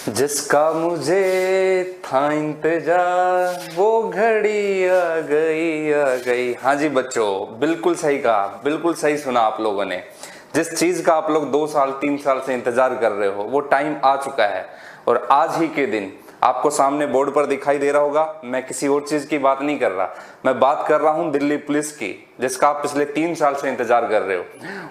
जिसका मुझे था इंतजार वो घड़ी आ गई। हाँ जी बच्चों, बिल्कुल सही कहा, बिल्कुल सही सुना आप लोगों ने। जिस चीज का आप लोग 2 साल 3 साल से इंतजार कर रहे हो वो टाइम आ चुका है और आज ही के दिन आपको सामने बोर्ड पर दिखाई दे रहा होगा। मैं किसी और चीज की बात नहीं कर रहा, मैं बात कर रहा हूं दिल्ली पुलिस की, जिसका आप पिछले 3 साल से इंतजार कर रहे हो।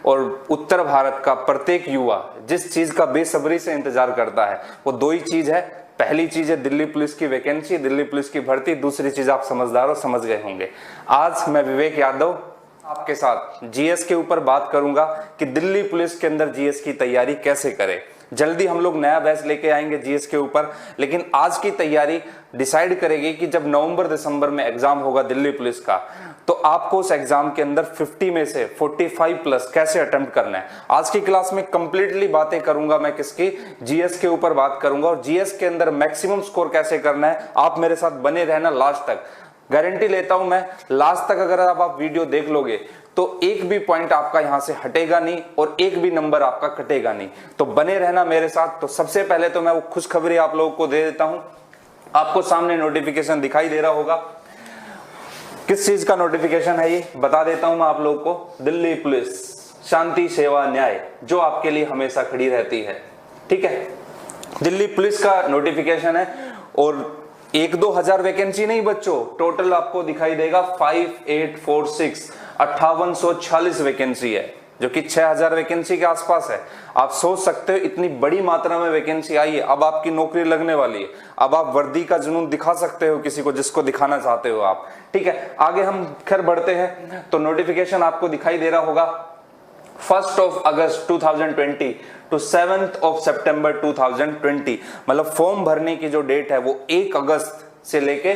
और उत्तर भारत का प्रत्येक युवा जिस चीज का बेसब्री से इंतजार करता है वो 2 ही चीज है। पहली चीज है दिल्ली पुलिस की वैकेंसी, दिल्ली पुलिस की भर्ती। दूसरी चीज आप समझदार हो, समझ गए होंगे। आज मैं विवेक यादव आपके साथ जीएस के ऊपर बात करूंगा कि दिल्ली पुलिस के अंदर जीएस की तैयारी कैसे करें। जल्दी हम लोग नया बैच लेके आएंगे जीएस के ऊपर, लेकिन आज की तैयारी डिसाइड करेगी कि जब नवंबर दिसंबर में एग्जाम होगा दिल्ली पुलिस का, तो आपको उस एग्जाम के अंदर 50 में से 45 प्लस कैसे अटेम्प्ट करना है। आज की क्लास में कंप्लीटली बातें करूंगा मैं किसकी, जीएस के ऊपर बात करूंगा और जीएस के अंदर मैक्सिमम स्कोर कैसे करना है। आप मेरे साथ बने रहना लास्ट तक, गारंटी लेता हूं मैं। लास्ट तक अगर आप वीडियो देख लोगे तो एक भी पॉइंट आपका यहां से हटेगा नहीं और एक भी नंबर आपका कटेगा नहीं, तो बने रहना मेरे साथ। तो सबसे पहले तो मैं वो खुशखबरी आप लोगों को दे देता हूं। आपको सामने नोटिफिकेशन दिखाई दे रहा होगा, किस चीज का नोटिफिकेशन है ये बता देता हूं मैं आप लोगों को। दिल्ली पुलिस शांति सेवा न्याय, जो आपके लिए हमेशा खड़ी रहती है, ठीक है। दिल्ली पुलिस का नोटिफिकेशन है और 1-2 हजार वैकेंसी नहीं बच्चों, टोटल आपको दिखाई देगा 5846 5846 वैकेंसी है, जो कि 6000 वैकेंसी के आसपास है। आप सोच सकते हो इतनी बड़ी मात्रा में वैकेंसी आई है, अब आपकी नौकरी लगने वाली है। अब आप वर्दी का जुनून दिखा सकते हो किसी को, जिसको दिखाना चाहते हो आप, ठीक है। आगे हम खैर बढ़ते हैं, तो नोटिफिकेशन आपको दिखाई दे रहा होगा 1 अगस्त 2020 टू 7 सितंबर 2020। मतलब फॉर्म भरने की जो डेट है वो 1 अगस्त से लेके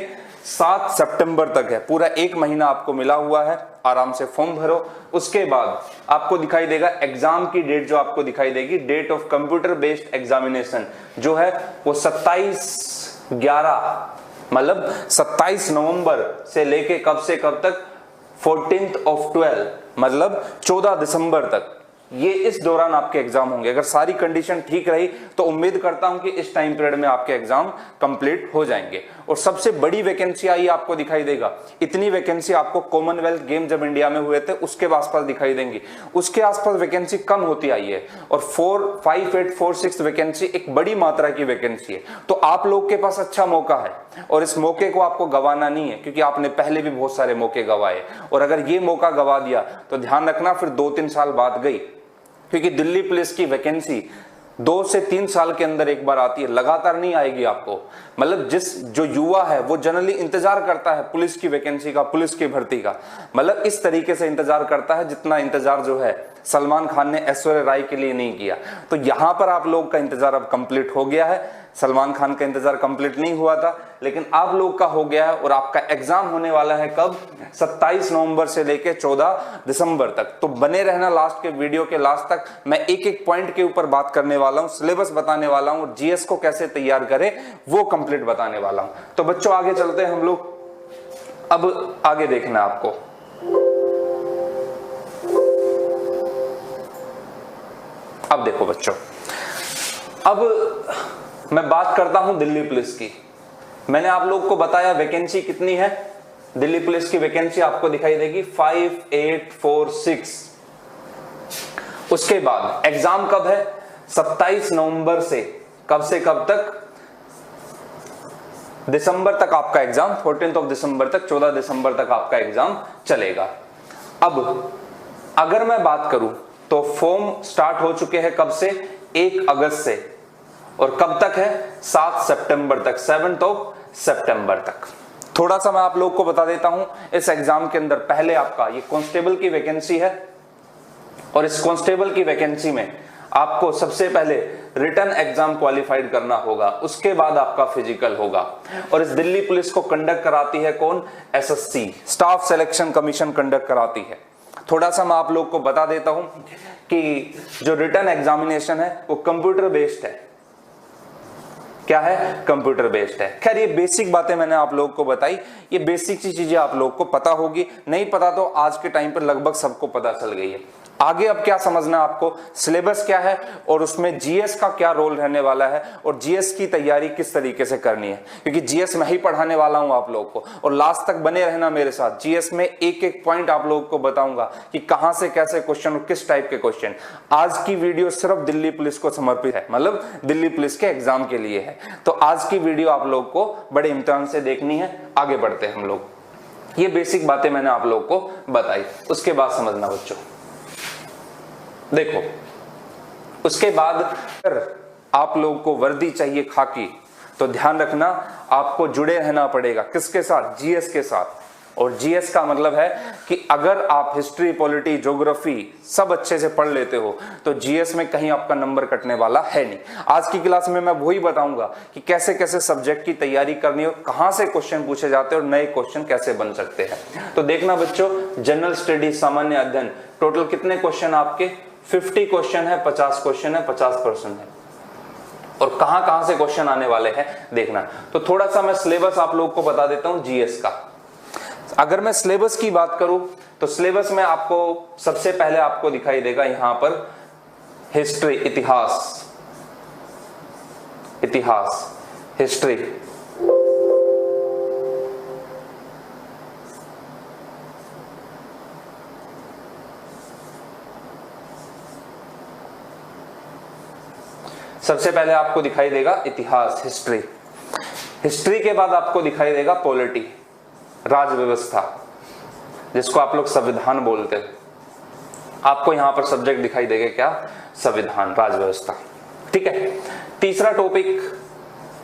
7 सितंबर तक है। पूरा 1 महीना आपको मिला हुआ है, आराम से फॉर्म भरो। उसके बाद आपको दिखाई देगा एग्जाम की डेट, जो आपको दिखाई देगी date of computer based examination, जो है वो 27/11 मतलब 27 नवंबर से लेके कब से कब तक 14/12 मतलब 14 दिसंबर तक, ये इस दौरान आपके एग्जाम होंगे। अगर सारी कंडीशन ठीक रही तो उम्मीद करता हूं कि इस टाइम पीरियड में आपके एग्जाम कंप्लीट हो जाएंगे। और सबसे बड़ी वैकेंसी आई आपको दिखाई देगा, इतनी वैकेंसी आपको कॉमनवेल्थ गेम जब इंडिया में हुए थे उसके आसपास दिखाई देंगी, उसके आसपास वैकेंसी कम होती आई है। और 5846 वैकेंसी एक बड़ी मात्रा की वैकेंसी है। तो आप लोग के पास अच्छा मौका है और इस मौके को आपको गंवाना नहीं है, क्योंकि आपने पहले भी बहुत सारे मौके गंवाए। और अगर ये मौका गंवा दिया तो ध्यान रखना फिर 2-3 साल बाद गई, क्योंकि दिल्ली पुलिस की वैकेंसी 2 से 3 साल के अंदर एक बार आती है, लगातार नहीं आएगी आपको। मतलब जो युवा है वो जनरली इंतजार करता है पुलिस की वैकेंसी का, पुलिस की भर्ती का, मतलब इस तरीके से इंतजार करता है जितना इंतजार जो है सलमान खान ने ऐश्वर्या राय के लिए नहीं किया। तो यहां पर आप लोग का इंतजार अब कंप्लीट हो गया है। सलमान खान का इंतजार कंप्लीट नहीं हुआ था, लेकिन आप लोग का हो गया है। और आपका एग्जाम होने वाला है कब, 27 नवंबर से लेके 14 दिसंबर तक। तो बने रहना लास्ट के वीडियो के लास्ट तक, मैं एक एक पॉइंट के ऊपर बात करने वाला हूं, सिलेबस बताने वाला हूं और जीएस को कैसे तैयार करें वो कंप्लीट बताने वाला हूं। तो बच्चों आगे चलते हैं हम लोग। अब आगे देखना आपको, अब देखो बच्चों, अब मैं बात करता हूं दिल्ली पुलिस की। मैंने आप लोग को बताया वैकेंसी कितनी है, दिल्ली पुलिस की वैकेंसी आपको दिखाई देगी 5846। उसके बाद एग्जाम कब है, 27 नवंबर से कब तक, दिसंबर तक आपका एग्जाम, 14 दिसंबर तक, 14 दिसंबर तक आपका एग्जाम चलेगा। अब अगर मैं बात करूं तो फॉर्म स्टार्ट हो चुके हैं कब से, 1 अगस्त से, और कब तक है, 7 सितंबर तक, 7 सितंबर तक। थोड़ा सा मैं आप लोग को बता देता हूं, इस एग्जाम के अंदर पहले आपका ये कांस्टेबल की वैकेंसी है और इस कांस्टेबल की वैकेंसी में आपको सबसे पहले रिटन एग्जाम क्वालिफाइड करना होगा, उसके बाद आपका फिजिकल होगा। और इस दिल्ली पुलिस को कंडक्ट कराती है कौन, SSC, staff selection commission conduct कराती है। थोड़ा सा मैं आप लोग को बता देता हूं कि जो रिटन एग्जामिनेशन है वो कंप्यूटर बेस्ड है। क्या है, कंप्यूटर बेस्ड है। खैर ये बेसिक बातें मैंने आप लोगों को बताई, ये बेसिक सी चीजें आप लोगों को पता होगी, नहीं पता तो आज के टाइम पर लगभग सबको पता चल गई है। आगे अब क्या समझना है आपको, सिलेबस क्या है और उसमें जीएस का क्या रोल रहने वाला है और जीएस की तैयारी किस तरीके से करनी है, क्योंकि जीएस मैं ही पढ़ाने वाला हूं आप लोगों को, और लास्ट तक बने रहना मेरे साथ। जीएस में एक एक पॉइंट आप लोगों को बताऊंगा कि कहां से कैसे क्वेश्चन और किस टाइप के क्वेश्चन। आज की वीडियो सिर्फ दिल्ली पुलिस को समर्पित है, मतलब दिल्ली पुलिस के एग्जाम के लिए है। तो आज की वीडियो आप लोग को बड़े इम्तिहान से देखनी है। आगे बढ़ते हैं हम लोग। ये बेसिक बातें मैंने आप लोग को बताई, उसके बाद समझना बच्चों। देखो, उसके बाद अगर आप लोग को वर्दी चाहिए खाकी, तो ध्यान रखना आपको जुड़े रहना पड़ेगा किसके साथ, जीएस के साथ। और जीएस का मतलब है कि अगर आप हिस्ट्री, पॉलिटी, ज्योग्राफी सब अच्छे से पढ़ लेते हो तो जीएस में कहीं आपका नंबर कटने वाला है नहीं। आज की क्लास में मैं वही बताऊंगा कि कैसे कैसे सब्जेक्ट की तैयारी करनी है, कहां से क्वेश्चन पूछे जाते हैं और नए क्वेश्चन कैसे बन सकते हैं। तो देखना बच्चों, जनरल स्टडीज सामान्य अध्ययन, टोटल कितने क्वेश्चन आपके, 50 क्वेश्चन है, 50 क्वेश्चन है, 50% है। और कहां कहां से क्वेश्चन आने वाले हैं देखना। तो थोड़ा सा मैं सिलेबस आप लोगों को बता देता हूं जीएस का। अगर मैं सिलेबस की बात करूं तो सिलेबस में आपको सबसे पहले आपको दिखाई देगा यहां पर हिस्ट्री, इतिहास, हिस्ट्री, सबसे पहले आपको दिखाई देगा इतिहास, हिस्ट्री। हिस्ट्री के बाद आपको दिखाई देगा पॉलिटी, राज व्यवस्था, जिसको आप लोग संविधान बोलते हैं। आपको यहां पर सब्जेक्ट दिखाई देगा क्या, संविधान, राज व्यवस्था। ठीक है। तीसरा टॉपिक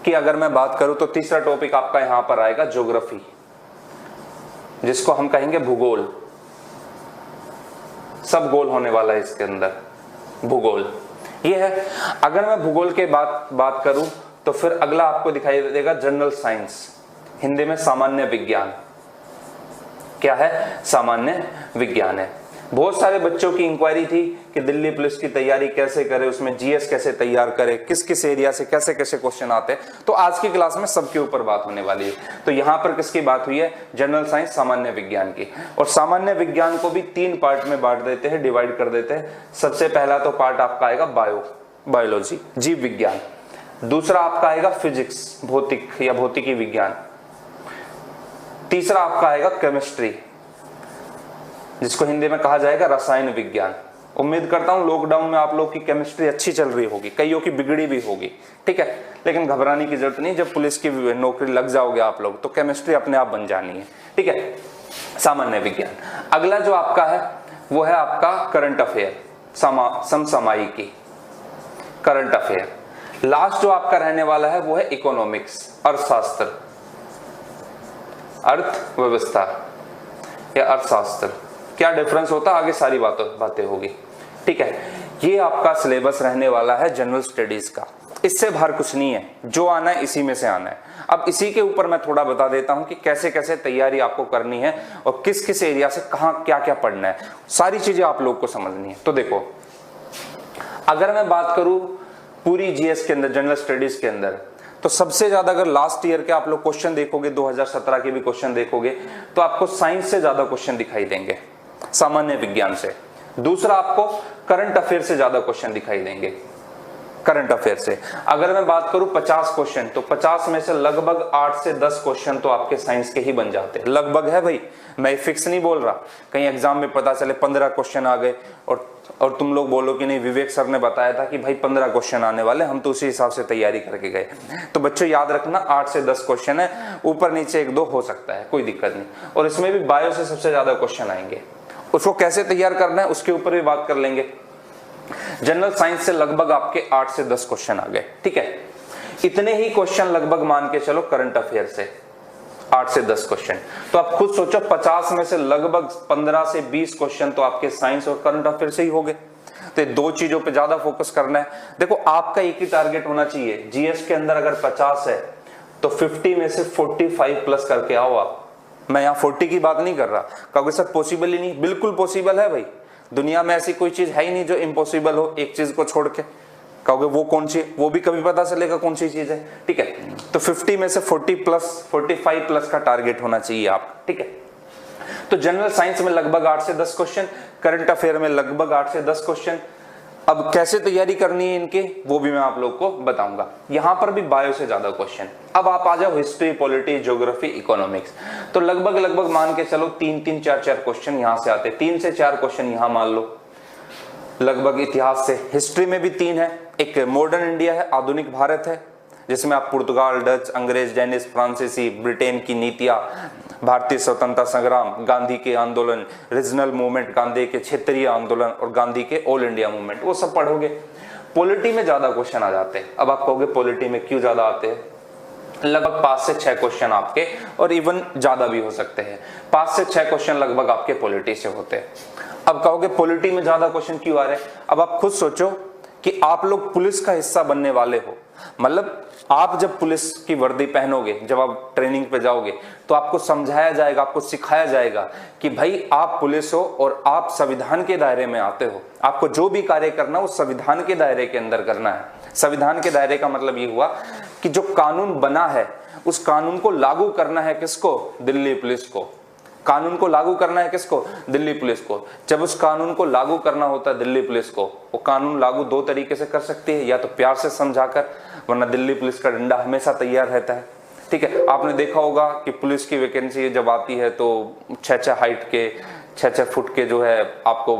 की अगर मैं बात करूं तो तीसरा टॉपिक आपका यहां पर आएगा ज्योग्राफी, जिसको हम कहेंगे भूगोल। सब गोल होने वाला है इसके अंदर, भूगोल ये है। अगर मैं भूगोल के बात करूं तो फिर अगला आपको दिखाई देगा जनरल साइंस, हिंदी में सामान्य विज्ञान। क्या है, सामान्य विज्ञान है। बहुत सारे बच्चों की इंक्वायरी थी कि दिल्ली पुलिस की तैयारी कैसे करें, उसमें जीएस कैसे तैयार करें, किस किस एरिया से कैसे कैसे क्वेश्चन आते हैं। तो आज की क्लास में सबके ऊपर बात होने वाली है। तो यहां पर किसकी बात हुई है, जनरल साइंस, सामान्य विज्ञान की। और सामान्य विज्ञान को भी 3 पार्ट में बांट देते हैं, डिवाइड कर देते हैं। सबसे पहला तो पार्ट आपका आएगा बायोलॉजी, जीव विज्ञान। दूसरा आपका आएगा फिजिक्स, भौतिक या भौतिकी विज्ञान। तीसरा आपका आएगा केमिस्ट्री, जिसको हिंदी में कहा जाएगा रसायन विज्ञान। उम्मीद करता हूं लॉकडाउन में आप लोग की केमिस्ट्री अच्छी चल रही होगी, कईयों की बिगड़ी भी होगी। ठीक है, लेकिन घबराने की जरूरत नहीं, जब पुलिस की नौकरी लग जाओगे आप लोग तो केमिस्ट्री अपने आप बन जानी है। ठीक है, सामान्य विज्ञान। अगला जो आपका है वो है आपका करंट अफेयर, समसामयिकी, करंट अफेयर। लास्ट जो आपका रहने वाला है वो है इकोनॉमिक्स, अर्थशास्त्र, अर्थव्यवस्था या अर्थशास्त्र। क्या डिफरेंस होता है आगे सारी बातें होगी। ठीक है, ये आपका सिलेबस रहने वाला है जनरल स्टडीज का। इससे बाहर कुछ नहीं है, जो आना है इसी में से आना है। अब इसी के ऊपर मैं थोड़ा बता देता हूं कि कैसे कैसे तैयारी आपको करनी है और किस किस एरिया से कहां क्या क्या पढ़ना है, सारी चीजें आप लोग को समझनी है। तो देखो, अगर मैं बात करूं पूरी जीएस के अंदर, जनरल स्टडीज के अंदर, तो सबसे ज्यादा अगर लास्ट ईयर के आप लोग क्वेश्चन देखोगे, 2017 के भी क्वेश्चन देखोगे, तो आपको साइंस से ज्यादा क्वेश्चन दिखाई देंगे, सामान्य विज्ञान से। दूसरा आपको करंट अफेयर से ज्यादा क्वेश्चन दिखाई देंगे, करंट अफेयर से। अगर मैं बात करूं 50 क्वेश्चन, तो 50 में से लगभग 8 से 10 क्वेश्चन तो आपके साइंस के ही बन जाते हैं। लगभग है भाई, मैं फिक्स नहीं बोल रहा। कहीं एग्जाम में पता चले 15 क्वेश्चन आ गए और तुम लोग बोलो कि नहीं विवेक सर ने बताया था कि भाई 15 क्वेश्चन आने वाले, हम तो उसी हिसाब से तैयारी करके गए। तो बच्चों याद रखना 8 से 10 क्वेश्चन है, ऊपर नीचे 1-2 हो सकता है, कोई दिक्कत नहीं। और इसमें भी बायो से सबसे ज्यादा क्वेश्चन आएंगे, उसको कैसे तैयार करना है उसके ऊपर भी बात कर लेंगे। जनरल साइंस से लगभग आपके 8 से 10 क्वेश्चन आ गए। ठीक है, इतने ही क्वेश्चन लगभग मान के चलो करंट अफेयर से, 8 से 10 क्वेश्चन। तो आप खुद सोचो 50 में से लगभग 15 से 20 क्वेश्चन तो आपके साइंस और करंट अफेयर से ही हो गए। तो 2 चीजों पे ज्यादा फोकस करना है। देखो, आपका एक ही टारगेट होना चाहिए, जीएस के अंदर अगर 50 है तो 50 में से 45 प्लस करके आओ आप। मैं यहाँ 40 की बात नहीं कर रहा, कहोगे सर पॉसिबल ही नहीं। बिल्कुल पॉसिबल है भाई, दुनिया में ऐसी कोई चीज है ही नहीं जो इम्पॉसिबल हो, एक चीज को छोड़ के। कहोगे वो कौन सी, वो भी कभी पता चलेगा कौन सी चीज है। ठीक है, तो 50 में से 45 प्लस का टारगेट होना चाहिए आप। ठीक है, तो जनरल साइंस में लगभग 8 से 10 क्वेश्चन, करंट अफेयर में लगभग 8 से 10 क्वेश्चन। अब कैसे तैयारी करनी है इनके, वो भी मैं आप लोग को बताऊंगा। यहां पर भी बायो से ज्यादा क्वेश्चन। अब आप आ जाओ हिस्ट्री, पॉलिटी, ज्योग्राफी, इकोनॉमिक्स, तो लगभग मान के चलो 3-3, 4-4 क्वेश्चन यहां से आते, 3 से 4 क्वेश्चन यहां मान लो। लगभग इतिहास से, हिस्ट्री में भी 3 है, एक मॉडर्न इंडिया है, आधुनिक भारत है, जिसमें आप पुर्तगाल, डच, अंग्रेज, डेनिश, फ्रांसीसी, ब्रिटेन की नीतियां, भारतीय स्वतंत्रता संग्राम, गांधी के आंदोलन, रीजनल मूवमेंट, गांधी के क्षेत्रीय आंदोलन और गांधी के ऑल इंडिया मूवमेंट, वो सब पढ़ोगे। पॉलिटी में ज्यादा क्वेश्चन आ जाते हैं। अब आप कहोगे पॉलिटी में क्यों ज्यादा आते हैं? लगभग 5 से 6 क्वेश्चन आपके, और इवन ज्यादा भी हो सकते हैं, 5 से 6 क्वेश्चन लगभग आपके पॉलिटी से होते हैं। अब कहोगे पॉलिटी में ज्यादा क्वेश्चन क्यों आ रहे हैं? अब आप खुद सोचो कि आप लोग पुलिस का हिस्सा बनने वाले हो, मतलब आप जब पुलिस की वर्दी पहनोगे, जब आप ट्रेनिंग पे जाओगे, तो आपको समझाया जाएगा, आपको सिखाया जाएगा कि भाई आप पुलिस हो और आप संविधान के दायरे में आते हो, आपको जो भी कार्य करना वो संविधान के दायरे के अंदर करना है। संविधान के दायरे का मतलब ये हुआ कि जो कानून बना है उस कानून को लागू करना है किसको? दिल्ली पुलिस को। कानून को लागू करना है किसको? दिल्ली पुलिस को। जब उस कानून को लागू करना होता है दिल्ली पुलिस को, वो कानून लागू 2 तरीके से कर सकती है, या तो प्यार से समझाकर, वरना दिल्ली पुलिस का डंडा हमेशा तैयार रहता है। ठीक है, आपने देखा होगा कि पुलिस की वैकेंसी जब आती है तो 6-6 हाइट के, 6-6 फुट के जो है आपको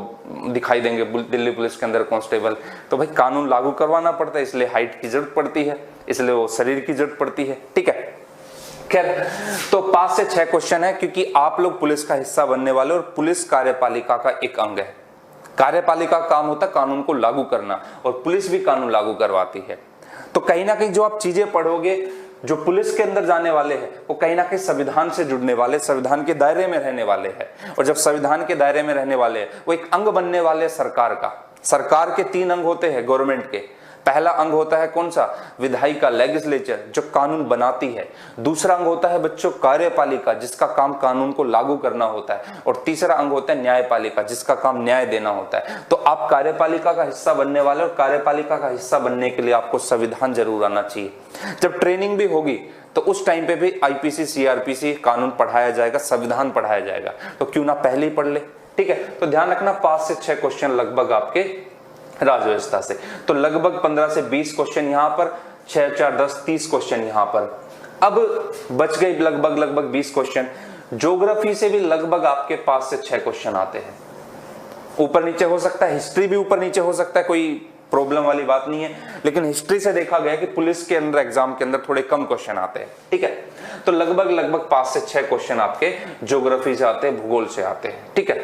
दिखाई देंगे दिल्ली पुलिस के अंदर कांस्टेबल। तो भाई कानून लागू करवाना पड़ता है, इसलिए हाइट की जरूरत पड़ती है, इसलिए वो शरीर की जरूरत पड़ती है। ठीक है, खैर, तो 5 से 6 क्वेश्चन है, क्योंकि आप लोग पुलिस का हिस्सा बनने वाले और पुलिस कार्यपालिका का एक अंग है। कार्यपालिका का काम होता है कानून को लागू करना, और पुलिस भी कानून लागू करवाती है। तो कहीं ना कहीं जो आप चीजें पढ़ोगे, जो पुलिस के अंदर जाने वाले हैं, वो कहीं ना कहीं संविधान से जुड़ने वाले, संविधान के दायरे में रहने वाले हैं। और जब संविधान के दायरे में रहने वाले हैं, वो एक अंग बनने वाले सरकार का। सरकार के 3 अंग होते हैं गवर्नमेंट के। पहला अंग होता है कौन सा? विधायिका, लेजिस्लेचर, जो कानून बनाती है। दूसरा अंग होता है बच्चों कार्यपालिका, जिसका काम कानून को लागू करना होता है। और तीसरा अंग होता है न्यायपालिका, जिसका काम न्याय देना होता है। तो आप कार्यपालिका का हिस्सा बनने वाले, और कार्यपालिका का हिस्सा बनने के लिए आपको संविधान जरूर आना चाहिए। जब ट्रेनिंग भी होगी तो उस टाइम पे भी आईपीसी, सीआरपीसी कानून पढ़ाया जाएगा, संविधान पढ़ाया जाएगा। तो क्यों ना पहले ही पढ़ ले। ठीक है, तो ध्यान रखना 5 से 6 क्वेश्चन लगभग आपके राजव्यवस्था से। तो लगभग 15 से 20 क्वेश्चन यहां पर, 6, 4, 10, 30 क्वेश्चन यहां पर। अब बच गई लगभग 20 क्वेश्चन। ज्योग्राफी से भी लगभग आपके 5 से 6 क्वेश्चन आते हैं। ऊपर नीचे हो सकता है, हिस्ट्री भी ऊपर नीचे हो सकता है, कोई प्रॉब्लम वाली बात नहीं है। लेकिन हिस्ट्री से देखा गया कि पुलिस के अंदर एग्जाम के अंदर थोड़े कम क्वेश्चन आते हैं। ठीक है, तो लगभग 5 से 6 क्वेश्चन आपके ज्योग्राफी से आते हैं, भूगोल से आते हैं। ठीक है,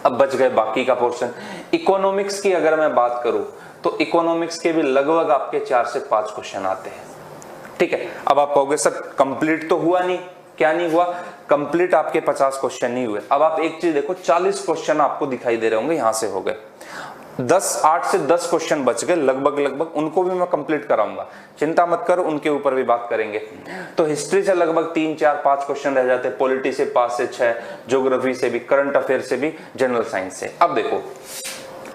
अब बच गए बाकी का पोर्शन। इकोनॉमिक्स की अगर मैं बात करूं तो इकोनॉमिक्स के भी लगभग आपके 4 से 5 क्वेश्चन आते हैं। ठीक है, अब आप कहोगे सर कंप्लीट तो हुआ नहीं, क्या नहीं हुआ? कंप्लीट आपके 50 क्वेश्चन नहीं हुए। अब आप एक चीज देखो, 40 क्वेश्चन आपको दिखाई दे रहे होंगे यहां से हो गए, 8 से 10 क्वेश्चन बच गए लगभग, उनको भी मैं कंप्लीट कराऊंगा, चिंता मत करो, उनके ऊपर भी बात करेंगे। तो हिस्ट्री से लगभग 3, 4, 5 क्वेश्चन रह जाते, पॉलिटी से 5 से 6, ज्योग्राफी से भी, करंट अफेयर से भी, जनरल साइंस से। अब देखो,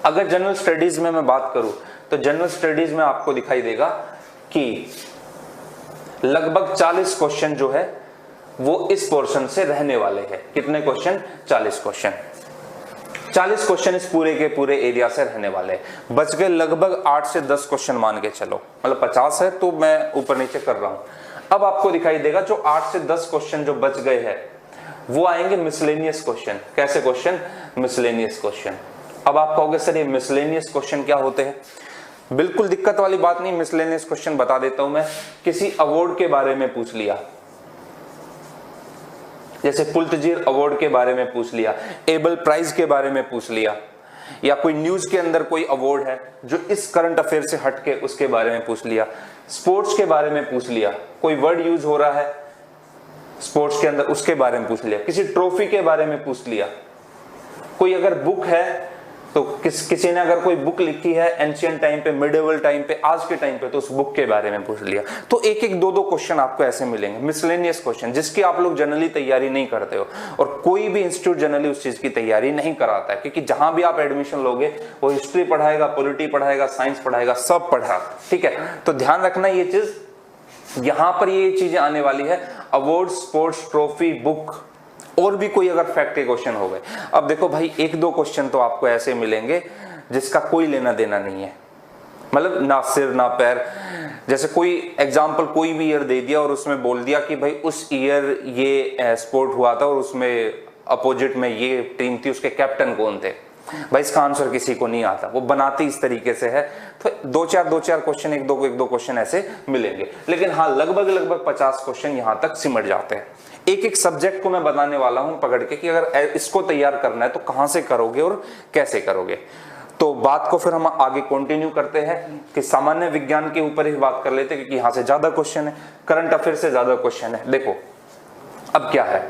अगर जनरल स्टडीज में मैं बात करूं तो जनरल स्टडीज में आपको दिखाई देगा कि लगभग 40 क्वेश्चन जो है वो इस पोर्शन से रहने वाले हैं। कितने क्वेश्चन? 40 क्वेश्चन। 40 क्वेश्चन इस पूरे के पूरे एरिया से रहने वाले हैं। बच गए लगभग 8 से 10 क्वेश्चन मान के चलो, मतलब 50 है तो मैं ऊपर नीचे कर रहा हूं। अब आपको दिखाई देगा जो 8 से 10 क्वेश्चन जो बच गए हैं वो आएंगे मिसलेनियस क्वेश्चन। कैसे क्वेश्चन? Miscellaneous question. अब आप कहोगे सर ये मिसलेनियस क्वेश्चन क्या होते हैं? बिल्कुल दिक्कत वाली बात नहीं, मिसलेनियस क्वेश्चन बता देता हूं मैं। किसी अवार्ड के बारे में पूछ लिया, जैसे पुलित्जर अवार्ड के बारे में पूछ लिया, एबल प्राइज के बारे में पूछ लिया, या कोई न्यूज के अंदर कोई अवार्ड है जो इस करंट अफेयर से हटके उसके बारे में पूछ लिया, स्पोर्ट्स के बारे में पूछ लिया, कोई वर्ड यूज हो रहा है स्पोर्ट्स के अंदर उसके बारे में पूछ लिया, किसी ट्रॉफी के बारे में पूछ लिया, कोई अगर बुक है तो किसी ने अगर कोई बुक लिखी है एंशियंट टाइम पे, मिडिवल टाइम पे, आज के टाइम पे, तो उस बुक के बारे में पूछ लिया। तो एक एक 2-2 क्वेश्चन आपको ऐसे मिलेंगे मिसलेनियस क्वेश्चन, जिसकी आप लोग जनरली तैयारी नहीं करते हो, और कोई भी इंस्टीट्यूट जनरली उस चीज की तैयारी नहीं कराता है, क्योंकि जहां भी आप एडमिशन लोगे वो हिस्ट्री पढ़ाएगा, पॉलिटी पढ़ाएगा, साइंस पढ़ाएगा, सब पढ़ा। ठीक है, तो ध्यान रखना ये चीज, यहां पर ये चीजें आने वाली है। अवार्ड, स्पोर्ट्स, ट्रॉफी, बुक, और भी कोई अगर फैक्ट के क्वेश्चन हो गए। अब देखो भाई, एक दो क्वेश्चन तो आपको ऐसे मिलेंगे जिसका कोई लेना देना नहीं है, मतलब ना सिर ना पैर। जैसे कोई एग्जाम्पल कोई भी ईयर दे दिया और उसमें बोल दिया कि भाई उस ईयर ये स्पोर्ट हुआ था और उसमें अपोजिट में ये टीम थी, उसके कैप्टन कौन थे। भाई इसका आंसर किसी को नहीं आता, वो बनाती इस तरीके से है। तो दो चार क्वेश्चन, एक दो क्वेश्चन ऐसे मिलेंगे, लेकिन हाँ लगभग 50 क्वेश्चन यहाँ तक सिमट जाते हैं। एक एक सब्जेक्ट को मैं बताने वाला हूं पकड़ के कि अगर इसको तैयार करना है तो कहां से करोगे और कैसे करोगे। तो बात को फिर हम आगे कंटिन्यू करते हैं कि सामान्य विज्ञान के ऊपर ही बात कर लेते हैं, क्योंकि यहां से ज्यादा क्वेश्चन है, करंट अफेयर से ज्यादा क्वेश्चन है। देखो अब क्या है,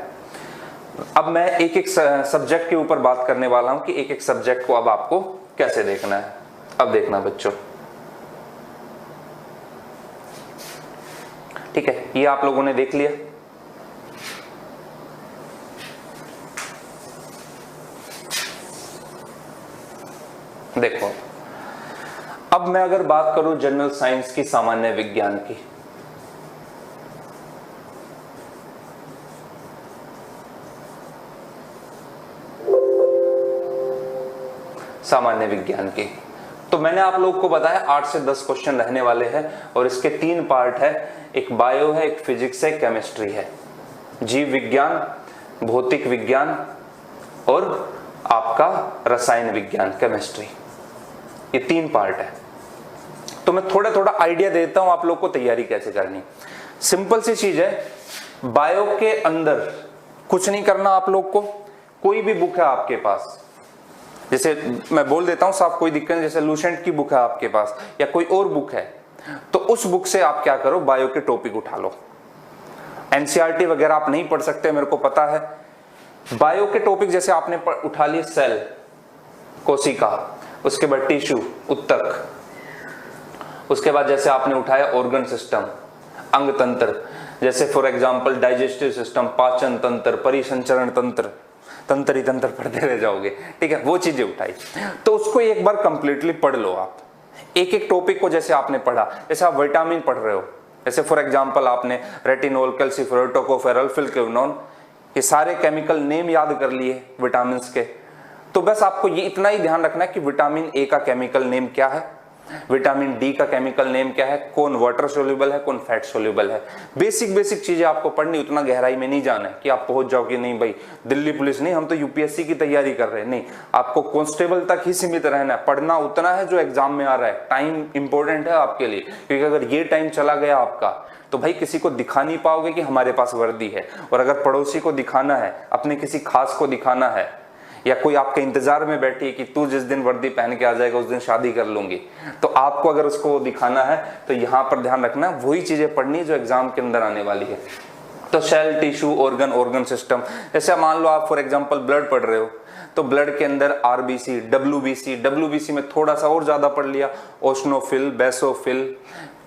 अब मैं एक एक सब्जेक्ट के ऊपर बात करने वाला हूं कि एक एक सब्जेक्ट को अब आपको कैसे देखना है। अब देखना बच्चों, ठीक है, ये आप लोगों ने देख लिया। देखो अब मैं अगर बात करूं जनरल साइंस की, सामान्य विज्ञान की, सामान्य विज्ञान की, तो मैंने आप लोगों को बताया 8 से 10 क्वेश्चन रहने वाले हैं और इसके 3 पार्ट है, एक बायो है, एक फिजिक्स है, केमिस्ट्री है, जीव विज्ञान, भौतिक विज्ञान और आपका रसायन विज्ञान, केमिस्ट्री। ये 3 पार्ट है। तो मैं थोड़ा आइडिया देता हूं आप लोग को तैयारी कैसे करनी। सिंपल सी चीज है, बायो के अंदर कुछ नहीं करना आप लोग को। कोई भी बुक है आपके पास, जैसे मैं बोल देता हूं साहब, कोई दिक्कत नहीं, जैसे लूसेंट की बुक है आपके पास या कोई और बुक है, तो उस बुक से आप क्या करो, बायो के टॉपिक उठा लो। एनसीईआरटी वगैरह आप नहीं पढ़ सकते, मेरे को पता है। बायो के टॉपिक जैसे आपने उठा लिए सेल, कोशिका, उसके बाद टिश्यू, उत्तक, उसके बाद जैसे आपने उठाया ऑर्गन सिस्टम, अंग तंत्र, जैसे फॉर एग्जांपल डाइजेस्टिव सिस्टम, पाचन तंत्र, परिसंचरण तंत्र, तंत्र ही तंत्र पढ़ते रह जाओगे, ठीक है, वो चीजें उठाई। तो उसको एक बार कंप्लीटली पढ़ लो आप, एक एक टॉपिक को। जैसे आपने पढ़ा, जैसे आप विटामिन पढ़ रहे हो, जैसे फॉर एग्जांपल आपने रेटिनोल, कैल्सिफेरॉल, टोकोफेरॉल, फिलकेविनोन, ये सारे केमिकल नेम याद कर लिए विटामिन के। तो बस आपको ये इतना ही ध्यान रखना है कि विटामिन ए का केमिकल नेम क्या है, विटामिन डी का केमिकल नेम क्या है, कौन वाटर सोल्यूबल है, कौन फैट सोल्यूबल है। बेसिक चीजें आपको पढ़नी, उतना गहराई में नहीं जाना है कि आप पहुंच जाओ कि नहीं भाई दिल्ली पुलिस नहीं, हम तो यूपीएससी की तैयारी कर रहे हैं। नहीं, आपको कांस्टेबल तक ही सीमित रहना है। पढ़ना उतना है जो एग्जाम में आ रहा है। टाइम इंपॉर्टेंट है आपके लिए, क्योंकि अगर ये टाइम चला गया आपका तो भाई किसी को दिखा नहीं पाओगे कि हमारे पास वर्दी है। और अगर पड़ोसी को दिखाना है, अपने किसी खास को दिखाना है, या कोई आपके इंतजार में बैठी है कि तू जिस दिन वर्दी पहन के आ जाएगा उस दिन शादी कर लूंगी, तो आपको अगर उसको वो दिखाना है तो यहाँ पर ध्यान रखना वही चीजें पढ़नी जो एग्जाम के अंदर आने वाली है। तो सेल, टिश्यू, ऑर्गन सिस्टम, जैसे मान लो आप फॉर एग्जांपल ब्लड पढ़ रहे हो, तो ब्लड के अंदर आरबीसी, डब्ल्यूबीसी में थोड़ा सा और ज्यादा पढ़ लिया, ओशनोफिल, बेसोफिल,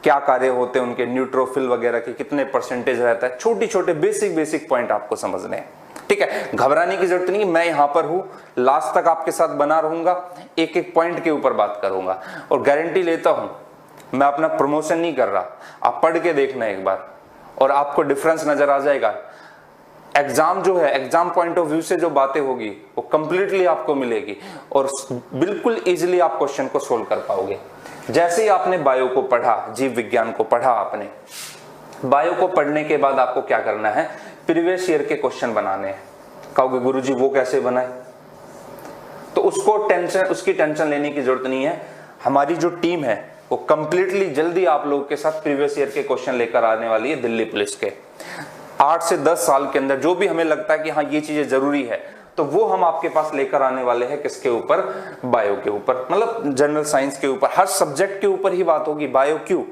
क्या कार्य होते हैं उनके, न्यूट्रोफिल वगैरह के कितने परसेंटेज रहता है। छोटे बेसिक पॉइंट आपको समझने हैं, ठीक है। घबराने की जरूरत नहीं, मैं यहां पर हूं, लास्ट तक आपके साथ बना रहूंगा, एक एक पॉइंट के ऊपर बात करूंगा। और गारंटी लेता हूं, मैं अपना प्रमोशन नहीं कर रहा, आप पढ़ के देखना एक बार और आपको डिफरेंस नजर आ जाएगा। एग्जाम जो है, एग्जाम पॉइंट ऑफ व्यू से जो बातें होगी वो कंप्लीटली आपको मिलेगी और बिल्कुल इजीली आप क्वेश्चन को सोल्व कर पाओगे। जैसे ही आपने बायो को पढ़ा, जीव विज्ञान को पढ़ा, आपने बायो को पढ़ने के बाद आपको क्या करना है, प्रीवियस ईयर के क्वेश्चन बनाने हैं। कहोगे गुरुजी वो कैसे बनाए, तो उसकी टेंशन लेने की जरूरत नहीं है। हमारी जो टीम है वो कंप्लीटली जल्दी आप लोगों के साथ प्रीवियस ईयर के क्वेश्चन लेकर आने वाली है दिल्ली पुलिस के। 8 से 10 साल के अंदर जो भी हमें लगता है कि हाँ ये चीजें जरूरी है, तो वो हम आपके पास लेकर आने वाले हैं। किसके ऊपर, बायो के ऊपर, मतलब जनरल साइंस के ऊपर। हर सब्जेक्ट के ऊपर ही बात होगी। बायो क्यों,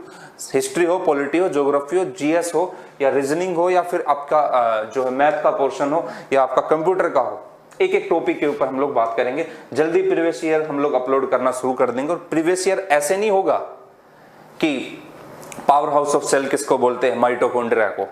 हिस्ट्री हो, पॉलिटी हो, ज्योग्राफी हो, जीएस हो या रीजनिंग हो या फिर आपका जो है मैथ का पोर्शन हो या आपका कंप्यूटर का हो, एक एक टॉपिक के ऊपर हम लोग बात करेंगे। जल्दी प्रीवियस ईयर हम लोग अपलोड करना शुरू कर देंगे। और प्रीवियस ईयर ऐसे नहीं होगा कि पावर हाउस ऑफ सेल किसको बोलते हैं, माइटोकॉन्ड्रिया को,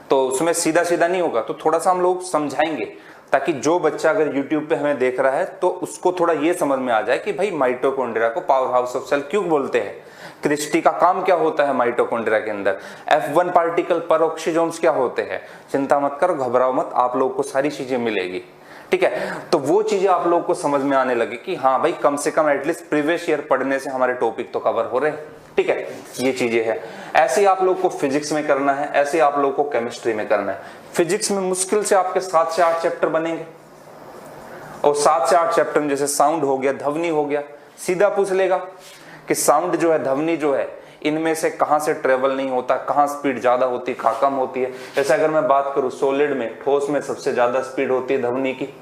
तो उसमें सीधा नहीं होगा। तो थोड़ा सा हम लोग समझाएंगे ताकि जो बच्चा अगर YouTube पे हमें देख रहा है तो उसको थोड़ा ये समझ में आ जाए कि भाई माइटोकॉन्ड्रिया को पावर हाउस ऑफ सेल क्यों बोलते हैं, क्रिस्टी का काम क्या होता है माइटोकॉन्ड्रिया के अंदर, F1 पार्टिकल पर ऑक्सीजोम्स क्या होते हैं। चिंता मत करो, घबराओ मत, आप लोगों को सारी चीजें मिलेगी, ठीक है। तो वो चीजें आप लोगों को समझ में आने लगी कि हाँ भाई कम से कम एटलीस्ट प्रीवियस ईयर पढ़ने से हमारे टॉपिक तो कवर हो रहे हैं, ठीक है। ये चीजें हैं। ऐसे ही आप लोग को फिजिक्स में करना है, ऐसे आप लोग को केमिस्ट्री में करना है। फिजिक्स में मुश्किल से आपके 7 से 8 चैप्टर बनेंगे, और 7 से 8 चैप्टर में जैसे साउंड हो गया, ध्वनि हो गया, सीधा पूछ लेगा कि साउंड जो है, ध्वनि जो है, इनमें से कहां से ट्रेवल नहीं होता, कहां स्पीड ज्यादा होती है, कहां कम होती है। जैसे अगर मैं बात करूं सॉलिड में, ठोस में सबसे ज्यादा स्पीड होती है ध्वनि की,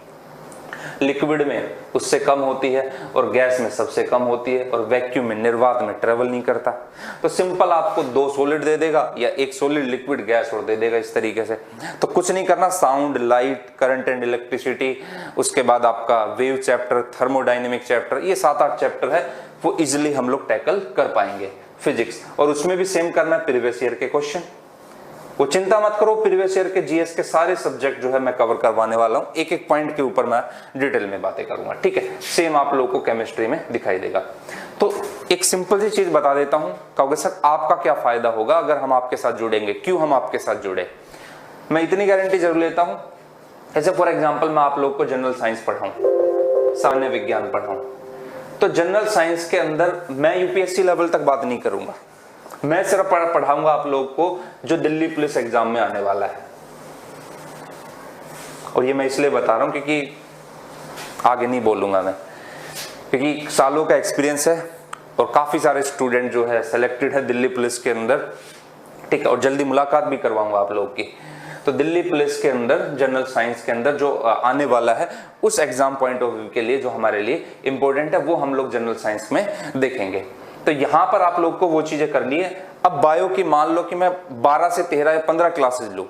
लिक्विड में उससे कम होती है, और गैस में सबसे कम होती है, और वैक्यूम में, निर्वात में ट्रेवल नहीं करता। तो सिंपल आपको 2 सॉलिड दे देगा या 1 सॉलिड, लिक्विड, गैस और दे देगा इस तरीके से। तो कुछ नहीं करना, sound, light, current and electricity, उसके बाद आपका वेव चैप्टर, थर्मोडायनेमिक चैप्टर, ये 7-8 चैप्टर है, वो इजिली हम लोग टैकल कर पाएंगे फिजिक्स। और उसमें भी सेम करना है प्रीवियस ईयर के क्वेश्चन, वो चिंता मत करो, प्रीवियस ईयर के जीएस के सारे सब्जेक्ट जो है मैं कवर करवाने वाला हूं, एक एक पॉइंट के ऊपर मैं डिटेल में बातें करूंगा, ठीक है। सेम आप लोगों को केमिस्ट्री में दिखाई देगा। तो एक सिंपल सी चीज बता देता हूं, कहोगे सर आपका क्या फायदा होगा अगर हम आपके साथ जुड़ेंगे, क्यों हम आपके साथ जुड़े। मैं इतनी गारंटी जरूर लेता हूं, जैसे फॉर एग्जाम्पल मैं आप लोग को जनरल साइंस पढ़ाऊं, सामान्य विज्ञान पढ़ाऊं, तो जनरल साइंस के अंदर मैं यूपीएससी लेवल तक बात नहीं करूंगा, मैं सिर्फ पढ़ाऊंगा आप लोग को जो दिल्ली पुलिस एग्जाम में आने वाला है। और ये मैं इसलिए बता रहा हूं क्योंकि आगे नहीं बोलूंगा मैं, क्योंकि सालों का एक्सपीरियंस है और काफी सारे स्टूडेंट जो है सिलेक्टेड है दिल्ली पुलिस के अंदर, ठीक है। और जल्दी मुलाकात भी करवाऊंगा आप लोग की। तो दिल्ली पुलिस के अंदर जनरल साइंस के अंदर जो आने वाला है, उस एग्जाम पॉइंट ऑफ व्यू के लिए जो हमारे लिए इंपॉर्टेंट है, वो हम लोग जनरल साइंस में देखेंगे। तो यहां पर आप लोग को वो चीजें करनी है। अब बायो की मान लो कि मैं 12 से 13 या 15 क्लासेस लूं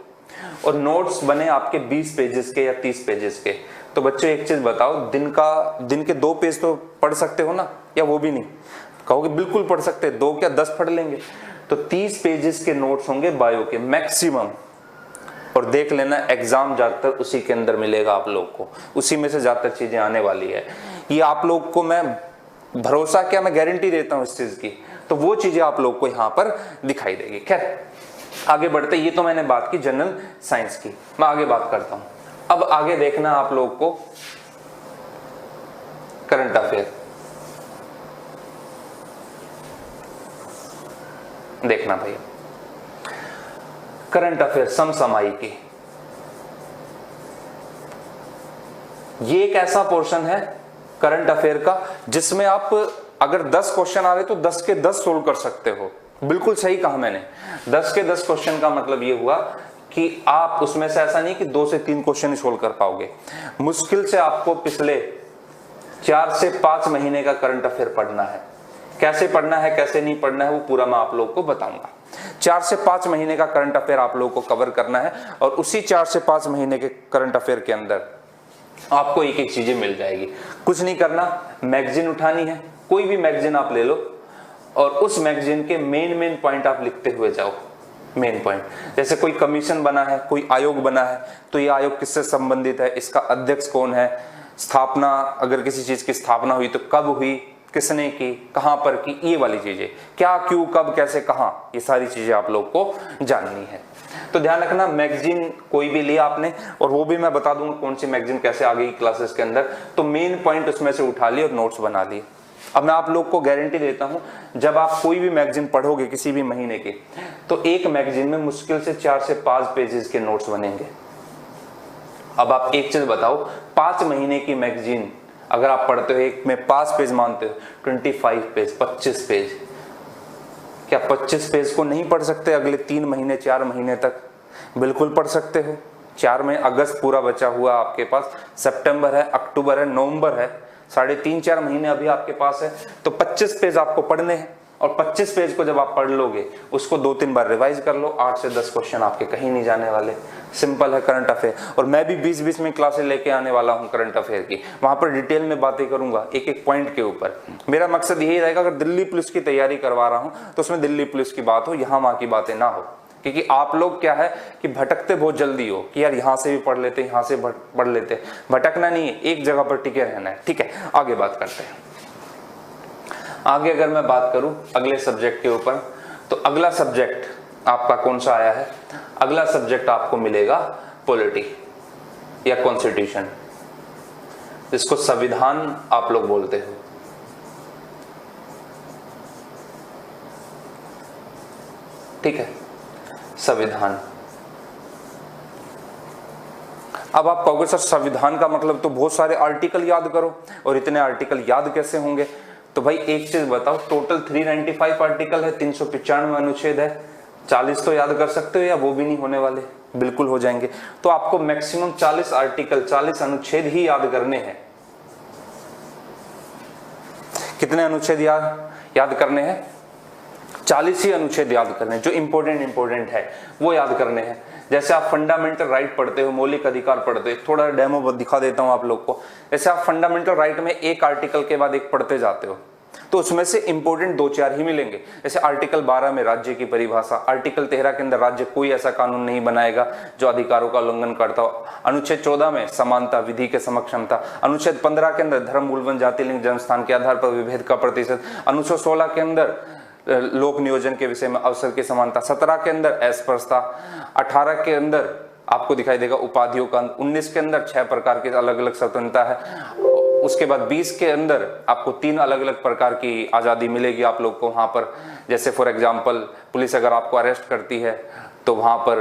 और नोट्स बने आपके 20 पेजेस के या 30 पेजेस के, तो बच्चों एक चीज बताओ, दिन के 2 पेज तो पढ़ सकते हो ना, या वो भी नहीं कहोगे? बिल्कुल पढ़ सकते, 2 क्या 10 पढ़ लेंगे। तो 30 पेजेस के नोट्स होंगे बायो के मैक्सिमम, और देख लेना एग्जाम ज्यादातर उसी के अंदर मिलेगा आप लोग को, उसी में से ज्यादातर चीजें आने वाली है। ये आप लोग को मैं भरोसा क्या, मैं गारंटी देता हूं इस चीज की, तो वो चीजें आप लोग को यहां पर दिखाई देगी। खैर आगे बढ़ते, ये तो मैंने बात की जनरल साइंस की, मैं आगे बात करता हूं। अब आगे देखना आप लोग को करंट अफेयर देखना भैया, करंट अफेयर समसामयिकी, ये एक ऐसा पोर्शन है करंट अफेयर का जिसमें आप अगर 10 क्वेश्चन आ रहे तो 10 के 10 सोल्व कर सकते हो। बिल्कुल सही कहा मैंने, 10 के 10 क्वेश्चन का मतलब ये हुआ कि आप उसमें से ऐसा नहीं कि 2 से 3 क्वेश्चन ही सोल्व कर पाओगे, मुश्किल से आपको पिछले 4 से 5 महीने का करंट अफेयर पढ़ना है। कैसे पढ़ना है, कैसे नहीं पढ़ना है, वो पूरा मैं आप लोग को बताऊंगा। 4 से 5 महीने का करंट अफेयर आप लोग को कवर करना है, और उसी 4 से 5 महीने के करंट अफेयर के अंदर आपको एक एक चीजें मिल जाएगी। कुछ नहीं करना, मैगजीन उठानी है, कोई भी मैगजीन आप ले लो, और उस मैगजीन के मेन पॉइंट आप लिखते हुए जाओ। मेन पॉइंट, जैसे कोई कमीशन बना है, कोई आयोग बना है, तो ये आयोग किससे संबंधित है, इसका अध्यक्ष कौन है, स्थापना, अगर किसी चीज की स्थापना हुई तो कब हुई, किसने की, कहां पर की, ये वाली चीजें, क्या, क्यों, कब, कैसे, कहां, ये सारी चीजें आप लोग को जाननी है। तो ध्यान रखना, मैगजीन कोई भी लिया आपने, और वो भी मैं बता दूंगा कौन सी मैगजीन कैसे आ गई क्लासेस के अंदर, तो मेन पॉइंट उसमें से उठा लिए और नोट्स बना लिए। अब मैं आप लोग को गारंटी देता हूं, जब आप कोई भी मैगजीन पढ़ोगे किसी भी महीने के, तो एक मैगजीन में मुश्किल से 4 से 5 पेजेस के नोट्स बनेंगे। अब आप एक चीज बताओ, 5 महीने की मैगजीन अगर आप पढ़ते हो, एक में 5 पेज मानते हो, 25 पेज, 25 पेज, क्या 25 पेज को नहीं पढ़ सकते अगले 3 महीने 4 महीने तक? बिल्कुल पढ़ सकते हो। 4 में अगस्त पूरा बचा हुआ आपके पास, सितंबर है, अक्टूबर है, नवंबर है, 3.5-4 महीने अभी आपके पास है, तो 25 पेज आपको पढ़ने हैं। और 25 पेज को जब आप पढ़ लोगे, उसको 2-3 बार रिवाइज कर लो, 8 से 10 क्वेश्चन आपके कहीं नहीं जाने वाले। सिंपल है करंट अफेयर। और मैं भी 20-20 में क्लासेस लेके आने वाला हूं करंट अफेयर की, वहां पर डिटेल में बातें करूंगा एक एक पॉइंट के ऊपर। मेरा मकसद यही रहेगा, अगर दिल्ली पुलिस की तैयारी करवा रहा हूं तो उसमें दिल्ली पुलिस की बात हो, यहाँ वहां की बातें ना हो, क्योंकि आप लोग क्या है कि भटकते बहुत जल्दी हो कि यार यहाँ से भी पढ़ लेते, यहाँ से पढ़ लेते। भटकना नहीं है, एक जगह पर टिके रहना है, ठीक है। आगे बात करते हैं। आगे अगर मैं बात करूं अगले सब्जेक्ट के ऊपर, तो अगला सब्जेक्ट आपका कौन सा आया है? अगला सब्जेक्ट आपको मिलेगा पॉलिटी या कॉन्स्टिट्यूशन, इसको संविधान आप लोग बोलते हो। ठीक है, संविधान। अब आप कहोगे सर संविधान का मतलब तो बहुत सारे आर्टिकल याद करो, और इतने आर्टिकल याद कैसे होंगे? तो भाई एक चीज बताओ, टोटल 395 आर्टिकल है, 395 अनुच्छेद है, 40 तो याद कर सकते हो या वो भी नहीं होने वाले? बिल्कुल हो जाएंगे। तो आपको मैक्सिमम 40 आर्टिकल, 40 अनुच्छेद ही याद करने हैं। कितने अनुच्छेद याद करने हैं? 40 ही अनुच्छेद याद करने हैं, जो इंपॉर्टेंट है वो याद करने हैं। जैसे आप फंडामेंटल राइट पढ़ते हो, मौलिक अधिकार पढ़ते हो, थोड़ा डेमो दिखा देता हूं आप लोग को। जैसे आप फंडामेंटल राइट में एक आर्टिकल के बाद एक पढ़ते जाते हो, तो उसमें से इंपॉर्टेंट 2-4 ही मिलेंगे। जैसे आर्टिकल 12 में राज्य की परिभाषा, आर्टिकल 13 के अंदर राज्य कोई ऐसा कानून नहीं बनाएगा जो अधिकारों का उल्लंघन करता हो, अनुच्छेद 14 में समानता, विधि के समक्षमता, अनुच्छेद 15 के अंदर धर्म, मूल वन, जाति, लिंग, जन्मस्थान के आधार पर विभेद का प्रतिशत, अनुच्छेद 16 के अंदर लोक नियोजन के विषय में अवसर की समानता, 17 के अंदर अस्पृश्यता, 18 के अंदर आपको दिखाई देगा उपाधियों का, 19 के अंदर 6 प्रकार की अलग अलग स्वतंत्रता है। उसके बाद 20 के अंदर आपको 3 अलग अलग प्रकार की आज़ादी मिलेगी आप लोग को वहाँ पर। जैसे फॉर एग्जांपल पुलिस अगर आपको अरेस्ट करती है तो वहाँ पर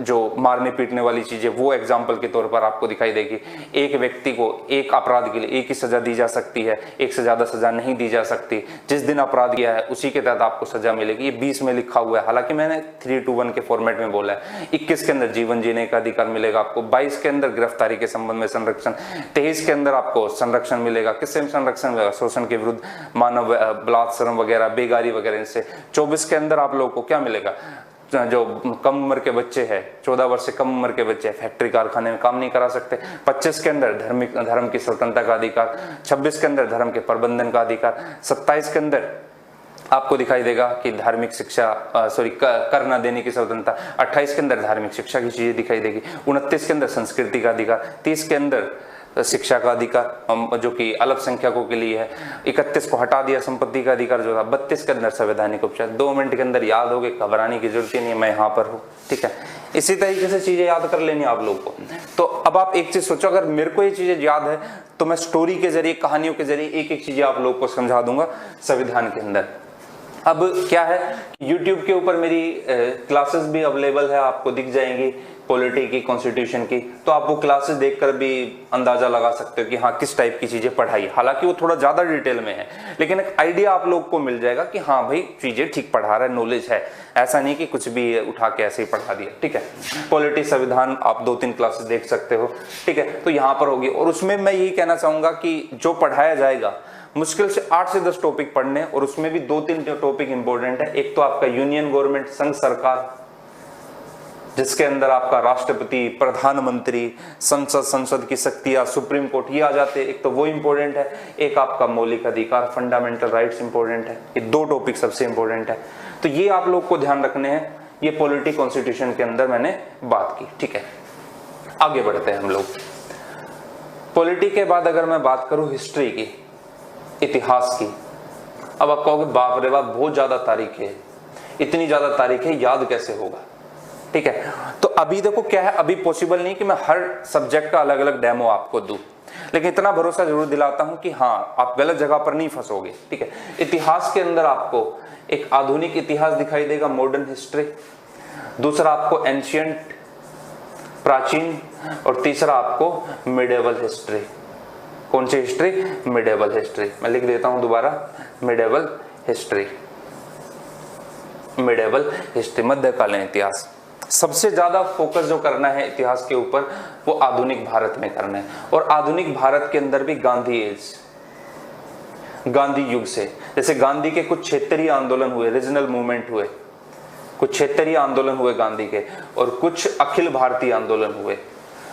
जो मारने पीटने वाली चीज़ें, वो एग्जाम्पल के तौर पर आपको दिखाई देगी। एक व्यक्ति को एक अपराध के लिए एक ही सज़ा दी जा सकती है, एक से ज़्यादा सज़ा नहीं दी जा सकती। जिस दिन अपराध किया है उसी के तहत आपको सज़ा मिलेगी। ये 20 में लिखा हुआ है, हालांकि मैंने 3-2-1 के फॉर्मेट में बोला है। 21 के अंदर जीवन जीने का अधिकार मिलेगा आपको, 22 के अंदर गिरफ्तारी के संबंध में संरक्षण, 23 के अंदर आपको संरक्षण मिलेगा। किससे संरक्षण मिलेगा? शोषण के विरुद्ध, मानव बलात्कार वगैरह, बेगारी वगैरह इनसे। 24 के अंदर आप लोगों को क्या मिलेगा? जो कम उम्र के बच्चे हैं, 14 वर्ष से कम उम्र के बच्चे फैक्ट्री कारखाने में काम नहीं करा सकते। 25 के अंदर धर्म की स्वतंत्रता का अधिकार, 26 के अंदर धर्म के प्रबंधन का अधिकार, 27 के अंदर आपको दिखाई देगा कि धार्मिक शिक्षा कर न देने की स्वतंत्रता, 28 के अंदर धार्मिक शिक्षा की चीजें दिखाई देगी, 29 के अंदर संस्कृति का अधिकार, 30 के अंदर शिक्षा का अधिकार जो कि अल्पसंख्यकों के लिए है, 31 को हटा दिया संपत्ति का अधिकार जो था, 32 के अंदर संवैधानिक उपचार। 2 मिनट के अंदर याद हो गए, घबराने की जरूरत ही नहीं है, मैं यहाँ पर हूँ। ठीक है, इसी तरीके से चीजें याद कर लेनी आप लोग को। तो अब आप एक चीज सोचो, अगर मेरे को ये चीजें याद है तो मैं स्टोरी के जरिए, कहानियों के जरिए एक एक चीजें आप लोग को समझा दूंगा संविधान के अंदर। अब क्या है, YouTube के ऊपर मेरी क्लासेस भी अवेलेबल है, आपको दिख जाएंगी पॉलिटी की, कॉन्स्टिट्यूशन की। तो आप वो क्लासेस देखकर भी अंदाजा लगा सकते हो कि हाँ किस टाइप की चीजें पढ़ाई। हालांकि वो थोड़ा ज्यादा डिटेल में है, लेकिन एक आइडिया आप लोग को मिल जाएगा कि हाँ भाई चीजें ठीक पढ़ा रहा है, नॉलेज है, ऐसा नहीं कि कुछ भी उठा के ऐसे ही पढ़ा दिया। ठीक है, पॉलिटी, संविधान आप 2-3 क्लासेस देख सकते हो। ठीक है, तो यहाँ पर होगी। और उसमें मैं यही कहना चाहूंगा कि जो पढ़ाया जाएगा मुश्किल से 8 से 10 टॉपिक पढ़ने, और उसमें भी 2-3 टॉपिक इंपॉर्टेंट है। एक तो आपका यूनियन गवर्नमेंट, संघ सरकार, जिसके अंदर आपका राष्ट्रपति, प्रधानमंत्री, संसद की शक्तियां, सुप्रीम कोर्ट, ये आ जाते हैं। एक तो वो इंपॉर्टेंट है, एक आपका मौलिक अधिकार, फंडामेंटल राइट्स इंपॉर्टेंट है। ये 2 टॉपिक सबसे इंपॉर्टेंट है, तो ये आप लोग को ध्यान रखने हैं। ये पॉलिटी कॉन्स्टिट्यूशन के अंदर मैंने बात की। ठीक है, आगे बढ़ते हैं हम लोग। पॉलिटी के बाद अगर मैं बात करूं हिस्ट्री की, इतिहास की, अब आप कहोगे बाप रे बाप बहुत ज्यादा तारीख है, इतनी ज्यादा तारीख है, याद कैसे होगा? ठीक है, तो अभी देखो क्या है, अभी पॉसिबल नहीं कि मैं हर सब्जेक्ट का अलग अलग डेमो आपको दूं, लेकिन इतना भरोसा जरूर दिलाता हूं कि हाँ आप गलत जगह पर नहीं फंसोगे। ठीक है, इतिहास के अंदर आपको एक आधुनिक इतिहास दिखाई देगा, मॉडर्न हिस्ट्री, दूसरा आपको एंशियंट, प्राचीन, और तीसरा आपको मिडेवल हिस्ट्री। कौन सी हिस्ट्री? Medieval history. मैं लिख देता हूं दोबारा, मिडेवल हिस्ट्री, मिडेवल हिस्ट्री, मध्यकालीन इतिहास। सबसे ज्यादा फोकस जो करना है इतिहास के ऊपर वो आधुनिक भारत में करना है, और आधुनिक भारत के अंदर भी गांधी एज, गांधी युग से। जैसे गांधी के कुछ क्षेत्रीय आंदोलन हुए, रीजनल मूवमेंट हुए, कुछ क्षेत्रीय आंदोलन हुए गांधी के, और कुछ अखिल भारतीय आंदोलन हुए।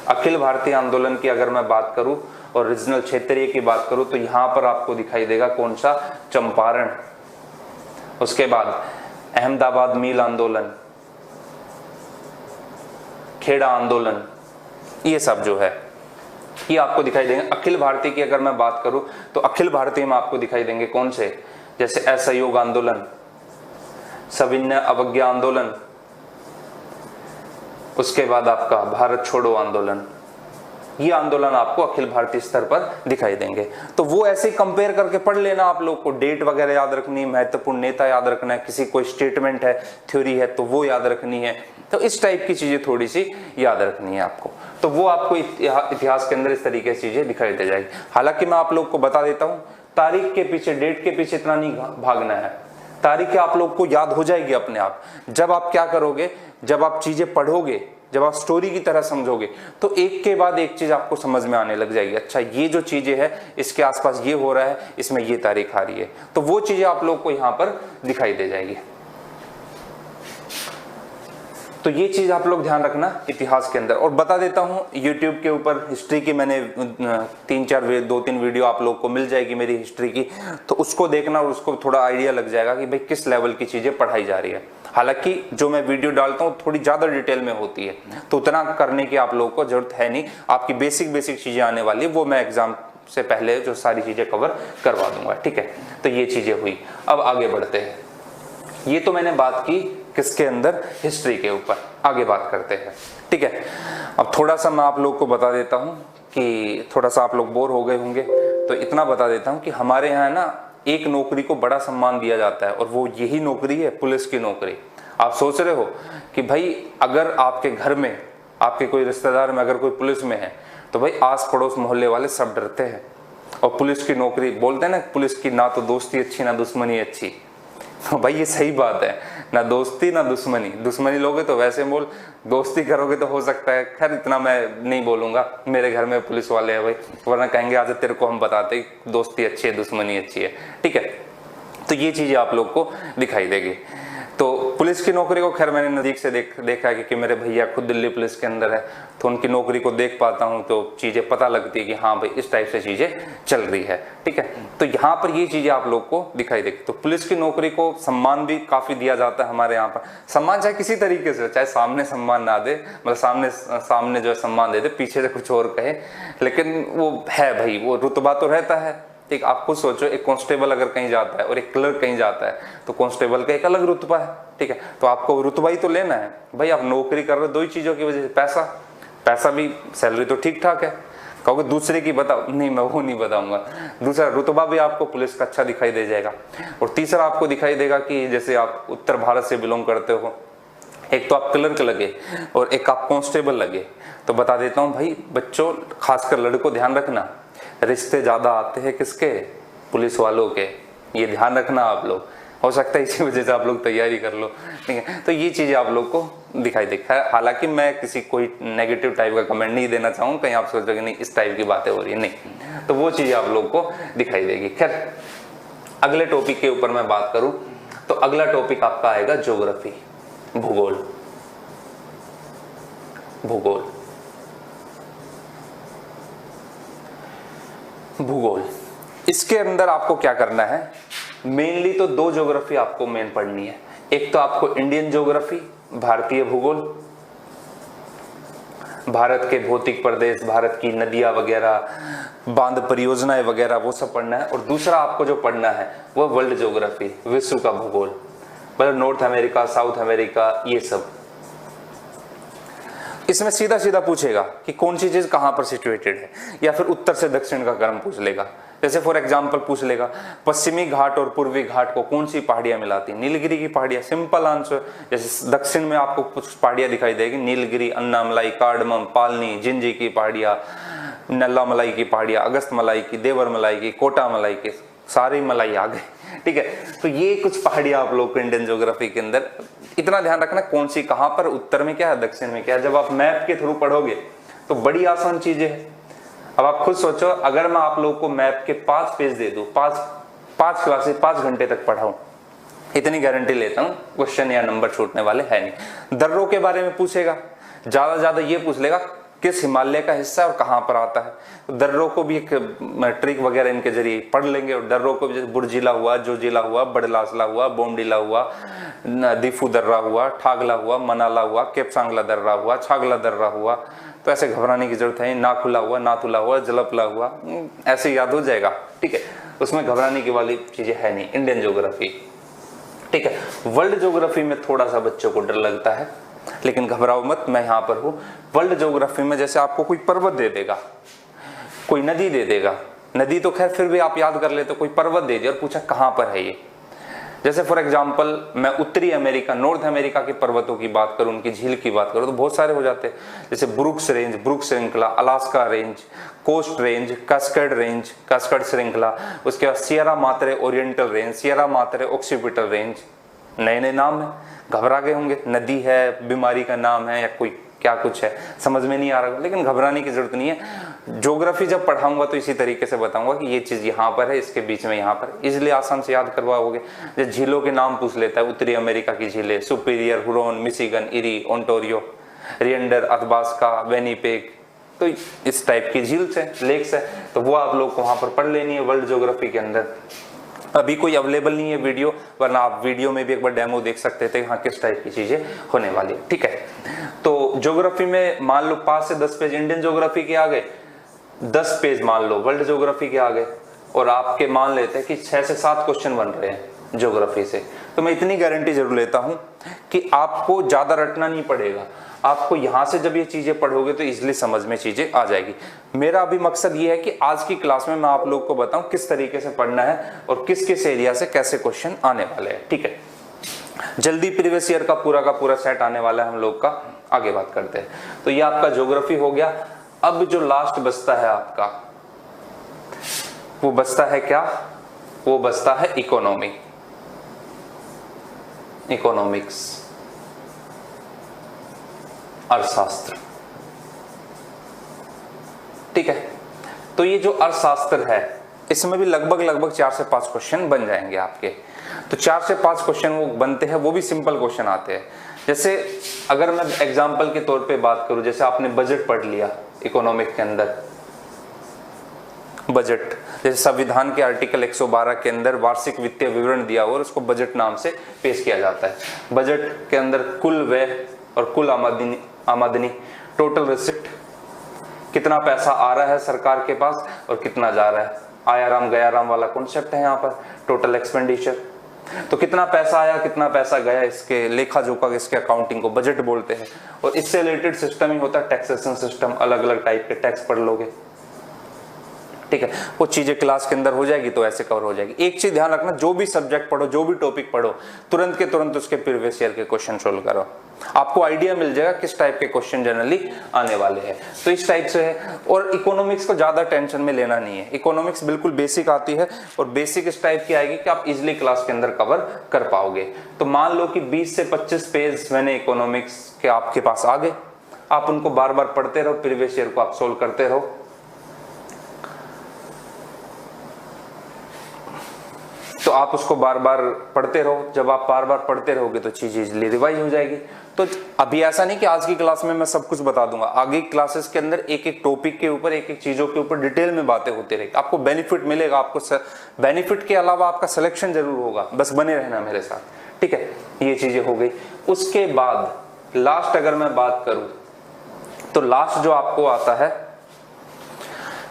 अखिल भारतीय आंदोलन की अगर मैं बात करूं और रीजनल क्षेत्रीय की बात करूं तो यहां पर आपको दिखाई देगा कौन सा? चंपारण, उसके बाद अहमदाबाद मिल आंदोलन, खेड़ा आंदोलन, ये सब जो है ये आपको दिखाई देंगे। अखिल भारतीय की अगर मैं बात करूं तो अखिल भारतीय में आपको दिखाई देंगे कौन से? जैसे असहयोग आंदोलन, सविनय अवज्ञा आंदोलन, उसके बाद आपका भारत छोड़ो आंदोलन, ये आंदोलन आपको अखिल भारतीय स्तर पर दिखाई देंगे। तो वो ऐसे कंपेयर करके पढ़ लेना, आप लोग को डेट वगैरह याद रखनी, महत्वपूर्ण नेता याद रखना है, किसी कोई स्टेटमेंट है, थ्योरी है तो वो याद रखनी है, तो इस टाइप की चीजें थोड़ी सी याद रखनी है आपको। तो वो आपको इतिहास के अंदर इस तरीके से चीजें दिखाई दे जाएगी। हालांकि मैं आप लोग को बता देता हूँ, तारीख के पीछे, डेट के पीछे इतना नहीं भागना है, तारीख आप लोग को याद हो जाएगी अपने आप। जब आप क्या करोगे, जब आप चीजें पढ़ोगे, जब आप स्टोरी की तरह समझोगे, तो एक के बाद एक चीज आपको समझ में आने लग जाएगी। अच्छा ये जो चीजें है, इसके आसपास ये हो रहा है, इसमें ये तारीख आ रही है, तो वो चीजें आप लोग को यहाँ पर दिखाई दे जाएगी। तो ये चीज आप लोग ध्यान रखना इतिहास के अंदर। और बता देता हूँ, YouTube के ऊपर हिस्ट्री की मैंने 2-3 वीडियो आप लोग को मिल जाएगी मेरी हिस्ट्री की, तो उसको देखना और उसको थोड़ा आइडिया लग जाएगा कि भाई किस लेवल की चीजें पढ़ाई जा रही है। हालांकि जो मैं वीडियो डालता हूँ थोड़ी ज्यादा डिटेल में होती है, तो उतना करने की आप लोगों को जरूरत है नहीं। आपकी बेसिक चीजें आने वाली है, वो मैं एग्जाम से पहले जो सारी चीजें कवर करवा दूंगा, ठीक है। तो ये चीजें हुई। अब आगे बढ़ते हैं। ये तो मैंने बात की किसके अंदर, हिस्ट्री के ऊपर। आगे बात करते हैं, ठीक है। अब थोड़ा सा मैं आप लोग को बता देता हूँ कि थोड़ा सा आप लोग बोर हो गए होंगे, तो इतना बता देता हूँ कि हमारे यहाँ ना एक नौकरी को बड़ा सम्मान दिया जाता है, और वो यही नौकरी है, पुलिस की नौकरी। आप सोच रहे हो कि भाई अगर आपके घर में, आपके कोई रिश्तेदार में अगर कोई पुलिस में है, तो भाई आस पड़ोस मोहल्ले वाले सब डरते हैं। और पुलिस की नौकरी बोलते हैं ना, पुलिस की ना तो दोस्ती अच्छी ना दुश्मनी अच्छी। तो भाई ये सही बात है, ना दोस्ती ना दुश्मनी। दुश्मनी लोगे तो वैसे बोल, दोस्ती करोगे तो हो सकता है, खैर इतना मैं नहीं बोलूंगा, मेरे घर में पुलिस वाले हैं भाई, वरना कहेंगे आज तेरे को हम बताते दोस्ती अच्छी है दुश्मनी अच्छी है, ठीक है। तो ये चीजें आप लोग को दिखाई देगी। तो पुलिस की नौकरी को खैर मैंने नजदीक से देखा है, क्योंकि मेरे भैया खुद दिल्ली पुलिस के अंदर है, तो उनकी नौकरी को देख पाता हूँ, तो चीजें पता लगती है कि हाँ भाई इस टाइप से चीजें चल रही है, ठीक है। तो यहाँ पर ये चीजें आप लोग को दिखाई देगी। तो पुलिस की नौकरी को सम्मान भी काफी दिया जाता है हमारे यहाँ पर। सम्मान चाहे किसी तरीके से, चाहे सामने सम्मान ना दे, मतलब सामने जो है सम्मान दे दे, पीछे से कुछ और कहे, लेकिन वो है भाई, वो रुतबा तो रहता है। एक आप खुद सोचो, एक कांस्टेबल अगर कहीं जाता है और एक क्लर्क कहीं जाता है, तो कांस्टेबल का एक अलग रुतबा है, ठीक है। तो आपको रुतबा ही तो लेना है भाई। आप नौकरी कर रहे हो दो ही चीजों की वजह से, पैसा भी, सैलरी तो ठीक ठाक है। कहोगे दूसरे की बताओ, नहीं मैं वो नहीं बताऊंगा। दूसरा रुतबा भी आपको पुलिस का अच्छा दिखाई दे जाएगा। और तीसरा आपको दिखाई देगा कि जैसे आप उत्तर भारत से बिलोंग करते हो, एक तो आप क्लर्क लगे और एक आप कांस्टेबल लगे, तो बता देता हूँ भाई बच्चों, खासकर लड़कों ध्यान रखना, रिश्ते ज्यादा आते हैं किसके, पुलिस वालों के। ये ध्यान रखना आप लोग, हो सकता है इसी वजह से आप लोग तैयारी कर लो, ठीक है। तो ये चीजें आप लोग को दिखाई देता है। हालांकि मैं किसी कोई नेगेटिव टाइप का कमेंट नहीं देना चाहूँ, कहीं आप सोचोगे नहीं इस टाइप की बातें हो रही है, नहीं, तो वो चीजें आप लोग को दिखाई देगी। खैर अगले टॉपिक के ऊपर मैं बात करूं, तो अगला टॉपिक आपका आएगा ज्योग्राफी, भूगोल। भूगोल इसके अंदर आपको क्या करना है, मेनली तो दो ज्योग्राफी आपको मेन पढ़नी है। एक तो आपको इंडियन ज्योग्राफी, भारतीय भूगोल, भारत के भौतिक प्रदेश, भारत की नदियां वगैरह, बांध परियोजनाएं वगैरह, वो सब पढ़ना है। और दूसरा आपको जो पढ़ना है वो वर्ल्ड ज्योग्राफी, विश्व का भूगोल, मतलब नॉर्थ अमेरिका, साउथ अमेरिका, ये सब। इसमें सीधा सीधा पूछेगा कि कौन सी चीज कहां पर सिचुएटेड है, या फिर उत्तर से दक्षिण का क्रम पूछ लेगा। जैसे फॉर एग्जांपल पूछ लेगा पश्चिमी घाट और पूर्वी घाट को कौन सी पहाड़ियां मिलाती हैं, नीलगिरी की पहाड़ियां, सिंपल आंसर। जैसे दक्षिण में आपको कुछ पहाड़ियां दिखाई देगी, नीलगिरी, अन्नामलाई, कार्डमम, पालनी, जिंजी की पहाड़ियां, नल्ला मलाई की पहाड़ियां, अगस्त मलाई की, देवर मलाई की, कोटा मलाई की, सारी मलाई आ गई, ठीक है। तो ये कुछ पहाड़ियां आप लोग को इंडियन ज्योग्राफी के अंदर इतना ध्यान रखना, कौन सी कहां पर, उत्तर में क्या है, दक्षिण में क्या है। जब आप मैप के थ्रू पढ़ोगे तो बड़ी आसान चीजें हैं। अब आप खुद सोचो, अगर मैं आप लोगों को मैप के 5 पेज दे दूं, 5 क्लासेस 5 घंटे तक पढ़ाऊं, इतनी गारंटी लेता हूं क्वेश्चन या नंबर छूटने वाले है नहीं। दर्रों के बारे में पूछेगा, ज्यादा ये पूछ लेगा किस हिमालय का हिस्सा और कहां पर आता है। तो दर्रों को भी एक ट्रिक वगैरह इनके जरिए पढ़ लेंगे। और दर्रों को भी जैसे बुर्जिला हुआ, जोजिला हुआ, बड़लासला हुआ, बोमडिला हुआ, दीफू दर्रा हुआ, ठागला हुआ, मनाला हुआ, केपसांगला दर्रा हुआ, छागला दर्रा हुआ, तो ऐसे घबराने की जरूरत है। नाखुला हुआ, नाथुला हुआ, जलपला हुआ, ऐसे याद हो जाएगा, ठीक है। उसमें घबराने की वाली चीजें है नहीं। इंडियन ज्योग्राफी, ठीक है। वर्ल्ड ज्योग्राफी में थोड़ा सा बच्चों को डर लगता है, लेकिन घबराओ मत, मैं यहाँ पर हूँ। वर्ल्ड ज्योग्राफी में जैसे आपको कोई पर्वत दे देगा, कोई नदी दे देगा, नदी तो खैर फिर भी आप याद कर ले, तो कोई पर्वत दे दिया और पूछा कहाँ पर है ये। जैसे फॉर एग्जांपल मैं उत्तरी अमेरिका, नॉर्थ अमेरिका के पर्वतों की बात करूं, उनकी झील की बात करूं, तो बहुत सारे हो जाते हैं। जैसे ब्रुक्स रेंज, ब्रुक्स श्रृंखला, Alaska Range, Coast Range, Cascade Range, Cascade श्रृंखला, उसके बाद Sierra Madre Oriental Range, Sierra Madre Occidental Range. नए नए नाम है, घबरा गए होंगे, नदी है, बीमारी का नाम है, या कोई क्या कुछ है, समझ में नहीं आ रहा, लेकिन घबराने की जरूरत नहीं है। ज्योग्राफी जब पढ़ाऊंगा तो इसी तरीके से बताऊंगा कि ये चीज यहाँ पर है, इसके बीच में यहाँ पर, इसलिए आसान से याद करवाओगे। जैसे झीलों के नाम पूछ लेता है, उत्तरी अमेरिका की झीलें, superior, Huron, Michigan, eri, Ontario, रिएंडर, अथबास्का, वेनिपेग, तो इस टाइप की झील से, लेक्स है, तो वो आप लोग को वहां पर पढ़ लेनी है वर्ल्ड ज्योग्राफी के अंदर। अभी कोई अवेलेबल नहीं है वीडियो, वरना आप वीडियो में भी एक बार डेमो देख सकते थे हाँ किस टाइप की चीजें होने वाली है, ठीक है। तो ज्योग्राफी में मान लो 5 से 10 पेज इंडियन ज्योग्राफी के आ गए, 10 पेज मान लो वर्ल्ड ज्योग्राफी के आ गए, और आपके मान लेते हैं कि 6 से 7 क्वेश्चन बन रहे हैं ज्योग्राफी से, तो मैं इतनी गारंटी जरूर लेता हूं कि आपको ज्यादा रटना नहीं पड़ेगा। आपको यहां से जब ये चीजें पढ़ोगे तो इजीली समझ में चीजें आ जाएगी। मेरा अभी मकसद ये है कि आज की क्लास में मैं आप लोग को बताऊं किस तरीके से पढ़ना है और किस किस एरिया से कैसे क्वेश्चन आने वाले हैं, ठीक है। जल्दी प्रीवियस ईयर का पूरा सेट आने वाला है हम लोग का, आगे बात करते हैं। तो ये आपका ज्योग्राफी हो गया। अब जो लास्ट बचता है आपका, वो बचता है क्या? वो बचता है इकोनॉमी, इकोनॉमिक्स, अर्थशास्त्र, ठीक है। तो ये जो अर्थशास्त्र है इसमें भी लगभग 4 से 5 क्वेश्चन बन जाएंगे आपके। तो 4 से 5 क्वेश्चन वो बनते हैं, वो भी सिंपल क्वेश्चन आते हैं। जैसे अगर मैं एग्जांपल के तौर पे बात करूं, जैसे आपने बजट पढ़ लिया इकोनॉमिक के अंदर, बजट, जैसे संविधान के आर्टिकल 112 के अंदर वार्षिक वित्तीय विवरण दिया हुआ और उसको बजट नाम से पेश किया जाता है। बजट के अंदर कुल व्यय और कुल आमदनी, टोटल रिसिप्ट, कितना पैसा आ रहा है सरकार के पास और कितना जा रहा है, आयाराम गयाराम वाला कॉन्सेप्ट है यहाँ पर, टोटल एक्सपेंडिचर। तो कितना पैसा आया कितना पैसा गया, इसके लेखा जोखा, इसके अकाउंटिंग को बजट बोलते हैं। और इससे रिलेटेड सिस्टम ही होता है टैक्सेशन सिस्टम, अलग अलग टाइप के टैक्स पढ़ लोगे, ठीक है। वो चीजें क्लास के अंदर हो जाएगी तो ऐसे कवर हो जाएगी। एक चीज ध्यान रखना, जो भी सब्जेक्ट पढ़ो, जो भी टॉपिक पढ़ो, तुरंत के तुरंत उसके प्रीवियस ईयर के क्वेश्चन सोल्व करो, आपको आइडिया मिल जाएगा किस टाइप के क्वेश्चन जनरली आने वाले हैं। तो इस टाइप से है। और इकोनॉमिक्स को ज्यादा टेंशन में लेना नहीं है, इकोनॉमिक्स बिल्कुल बेसिक आती है और बेसिक इस टाइप की आएगी कि आप इजिली क्लास के अंदर कवर कर पाओगे। तो मान लो कि 20 से 25 पेज मैंने इकोनॉमिक्स के आपके पास आ गए, आप उनको बार बार पढ़ते रहो, प्रीवियस ईयर को आप सोल्व करते रहो। तो आप उसको बार बार पढ़ते रहो, जब आप बार बार पढ़ते रहोगे तो चीज इजीली रिवाइज हो जाएगी। तो अभी ऐसा नहीं कि आज की क्लास में मैं सब कुछ बता दूंगा, आगे क्लासेस के अंदर एक एक टॉपिक के ऊपर, एक एक चीजों के ऊपर डिटेल में बातें होती रहेगी, आपको बेनिफिट मिलेगा। आपको बेनिफिट के अलावा आपका सिलेक्शन जरूर होगा, बस बने रहना मेरे साथ, ठीक है। ये चीजें हो गई। उसके बाद लास्ट अगर मैं बात करूं तो लास्ट जो आपको आता है,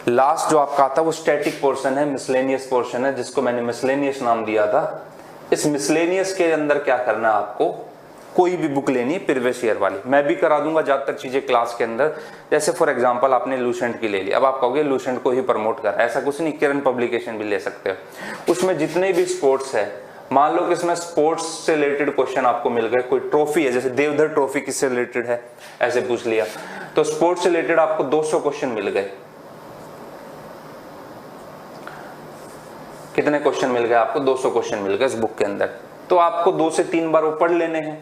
लास्ट जो आपका आता है वो स्टैटिक पोर्शन है, मिसलेनियस पोर्शन है, जिसको मैंने मिसलेनियस नाम दिया था। इस मिसलेनियस के अंदर क्या करना है आपको, कोई भी बुक लेनी है प्रीवियस ईयर वाली, मैं भी करा दूंगा ज्यादातर चीजें क्लास के अंदर। जैसे फॉर एग्जांपल आपने लूसेंट की ले ली, अब आप कहोगे लूसेंट को ही प्रमोट कर, ऐसा कुछ नहीं, किरण पब्लिकेशन भी ले सकते हो। उसमें जितने भी स्पोर्ट्स है, मान लो कि इसमें स्पोर्ट्स से रिलेटेड क्वेश्चन आपको मिल गए, कोई ट्रॉफी है, जैसे देवधर ट्रॉफी किससे रिलेटेड है, ऐसे पूछ लिया, तो स्पोर्ट्स से रिलेटेड आपको 200 क्वेश्चन मिल गए। कितने क्वेश्चन मिल गए आपको? 200 क्वेश्चन मिल गए इस बुक के अंदर। तो आपको 2 से 3 बार वो पढ़ लेने हैं,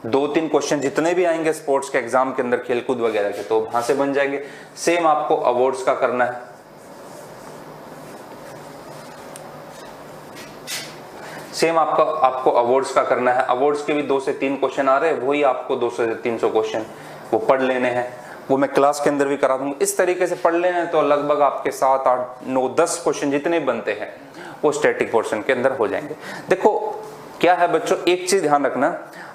2-3 क्वेश्चन जितने भी आएंगे स्पोर्ट्स के एग्जाम के अंदर, खेलकूद वगैरह के, तो वहां से बन जाएंगे। सेम आपको अवार्ड्स का करना है, सेम आपको अवार्ड्स का करना है। अवार्ड्स के भी 2 से 3 क्वेश्चन आ रहे हैं, वही आपको 200 से 300 क्वेश्चन वो पढ़ लेने हैं, वो मैं क्लास के अंदर भी करा दूंगा। इस तरीके से पढ़ लेना है तो लगभग आपके 7, 8, 9, 10 क्वेश्चन जितने बनते हैं वो स्टैटिक पोर्शन के अंदर हो जाएंगे। देखो क्या है बच्चों, एक चीज ध्यान रखना,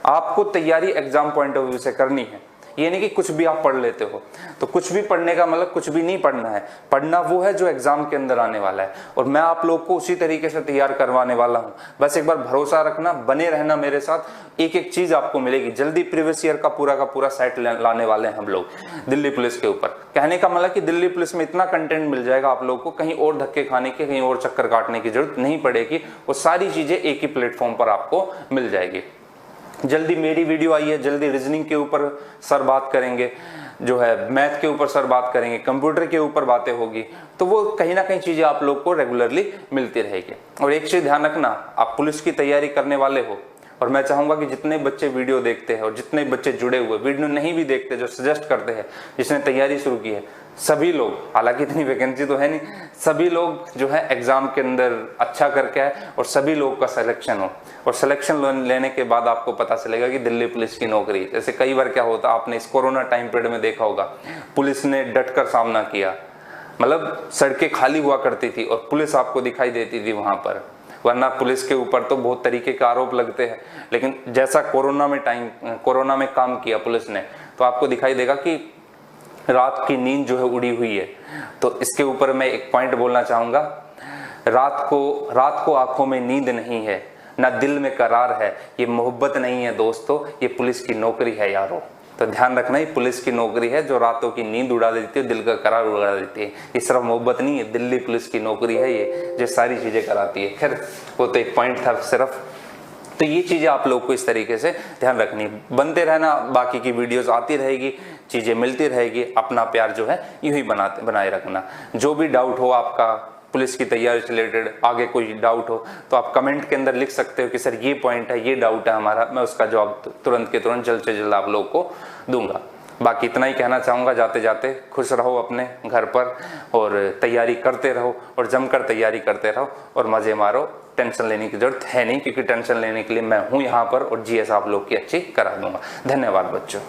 आपको तैयारी एग्जाम पॉइंट ऑफ व्यू से करनी है। ये नहीं कि कुछ भी आप पढ़ लेते हो। तो कुछ भी पढ़ने का मतलब कुछ भी नहीं पढ़ना है, पढ़ना वो है जो एग्जाम के अंदर आने वाला है, और मैं आप लोग को उसी तरीके से तैयार करवाने वाला हूँ। बस एक बार भरोसा रखना, बने रहना मेरे साथ, एक एक चीज आपको मिलेगी। जल्दी प्रीवियस ईयर का पूरा सेट लाने वाले हैं हम लोग दिल्ली पुलिस के ऊपर। कहने का मतलब कि दिल्ली पुलिस में इतना कंटेंट मिल जाएगा आप लोग को, कहीं और धक्के खाने के, कहीं और चक्कर काटने की जरूरत नहीं पड़ेगी। वो सारी चीजें एक ही प्लेटफॉर्म पर आपको मिल जाएगी। जल्दी मेरी वीडियो आई है, जल्दी रीजनिंग के ऊपर सर बात करेंगे, जो है मैथ के ऊपर सर बात करेंगे, कंप्यूटर के ऊपर बातें होगी, तो वो कहीं ना कहीं चीजें आप लोग को रेगुलरली मिलती रहेगी। और एक चीज ध्यान रखना, आप पुलिस की तैयारी करने वाले हो, और मैं चाहूंगा कि जितने बच्चे वीडियो देखते हैं और जितने बच्चे जुड़े हुए, वीडियो नहीं भी देखते, जो सजेस्ट करते हैं, जिसने तैयारी शुरू की है, सभी लोग, हालांकि इतनी वैकेंसी तो है नहीं, सभी लोग जो है एग्जाम के अंदर अच्छा करके आए और सभी लोग का सिलेक्शन हो। और सिलेक्शन लेने के बाद आपको पता चलेगा कि दिल्ली पुलिस की नौकरी। जैसे कई बार क्या होता, आपने इस कोरोना टाइम पीरियड में देखा होगा, पुलिस ने डट कर सामना किया, मतलब सड़कें खाली हुआ करती थी और पुलिस आपको दिखाई देती थी वहां पर, वरना पुलिस के ऊपर तो बहुत तरीके के आरोप लगते हैं। लेकिन जैसा कोरोना में काम किया पुलिस ने, तो आपको दिखाई देगा कि रात की नींद जो है उड़ी हुई है। तो इसके ऊपर मैं एक पॉइंट बोलना चाहूंगा, रात को आंखों में नींद नहीं है, ना दिल में करार है, ये मोहब्बत नहीं है दोस्तों, ये पुलिस की नौकरी है यारों। तो ध्यान रखना, ये पुलिस की नौकरी है जो रातों की नींद उड़ा देती है, दिल का करार उड़ा देती है। ये सिर्फ मोहब्बत नहीं है, दिल्ली पुलिस की नौकरी है ये, जो सारी चीजें कराती है। खैर वो तो एक पॉइंट था सिर्फ। तो ये चीजें आप लोग को इस तरीके से ध्यान रखनी, बनते रहना, बाकी की वीडियोस आती रहेगी, चीजें मिलती रहेगी, अपना प्यार जो है यूं ही बनाए रखना। जो भी डाउट हो आपका पुलिस की तैयारी से रिलेटेड, आगे कोई डाउट हो तो आप कमेंट के अंदर लिख सकते हो कि सर ये पॉइंट है, ये डाउट है हमारा, मैं उसका जवाब तुरंत के तुरंत जल्द से जल्द आप लोग को दूंगा। बाकी इतना ही कहना चाहूँगा, जाते जाते खुश रहो अपने घर पर और तैयारी करते रहो, और जमकर तैयारी करते रहो और मज़े मारो। टेंशन लेने की जरूरत है नहीं, क्योंकि टेंशन लेने के लिए मैं हूँ यहाँ पर, और जीएस आप लोग की अच्छी करा दूंगा। धन्यवाद बच्चों।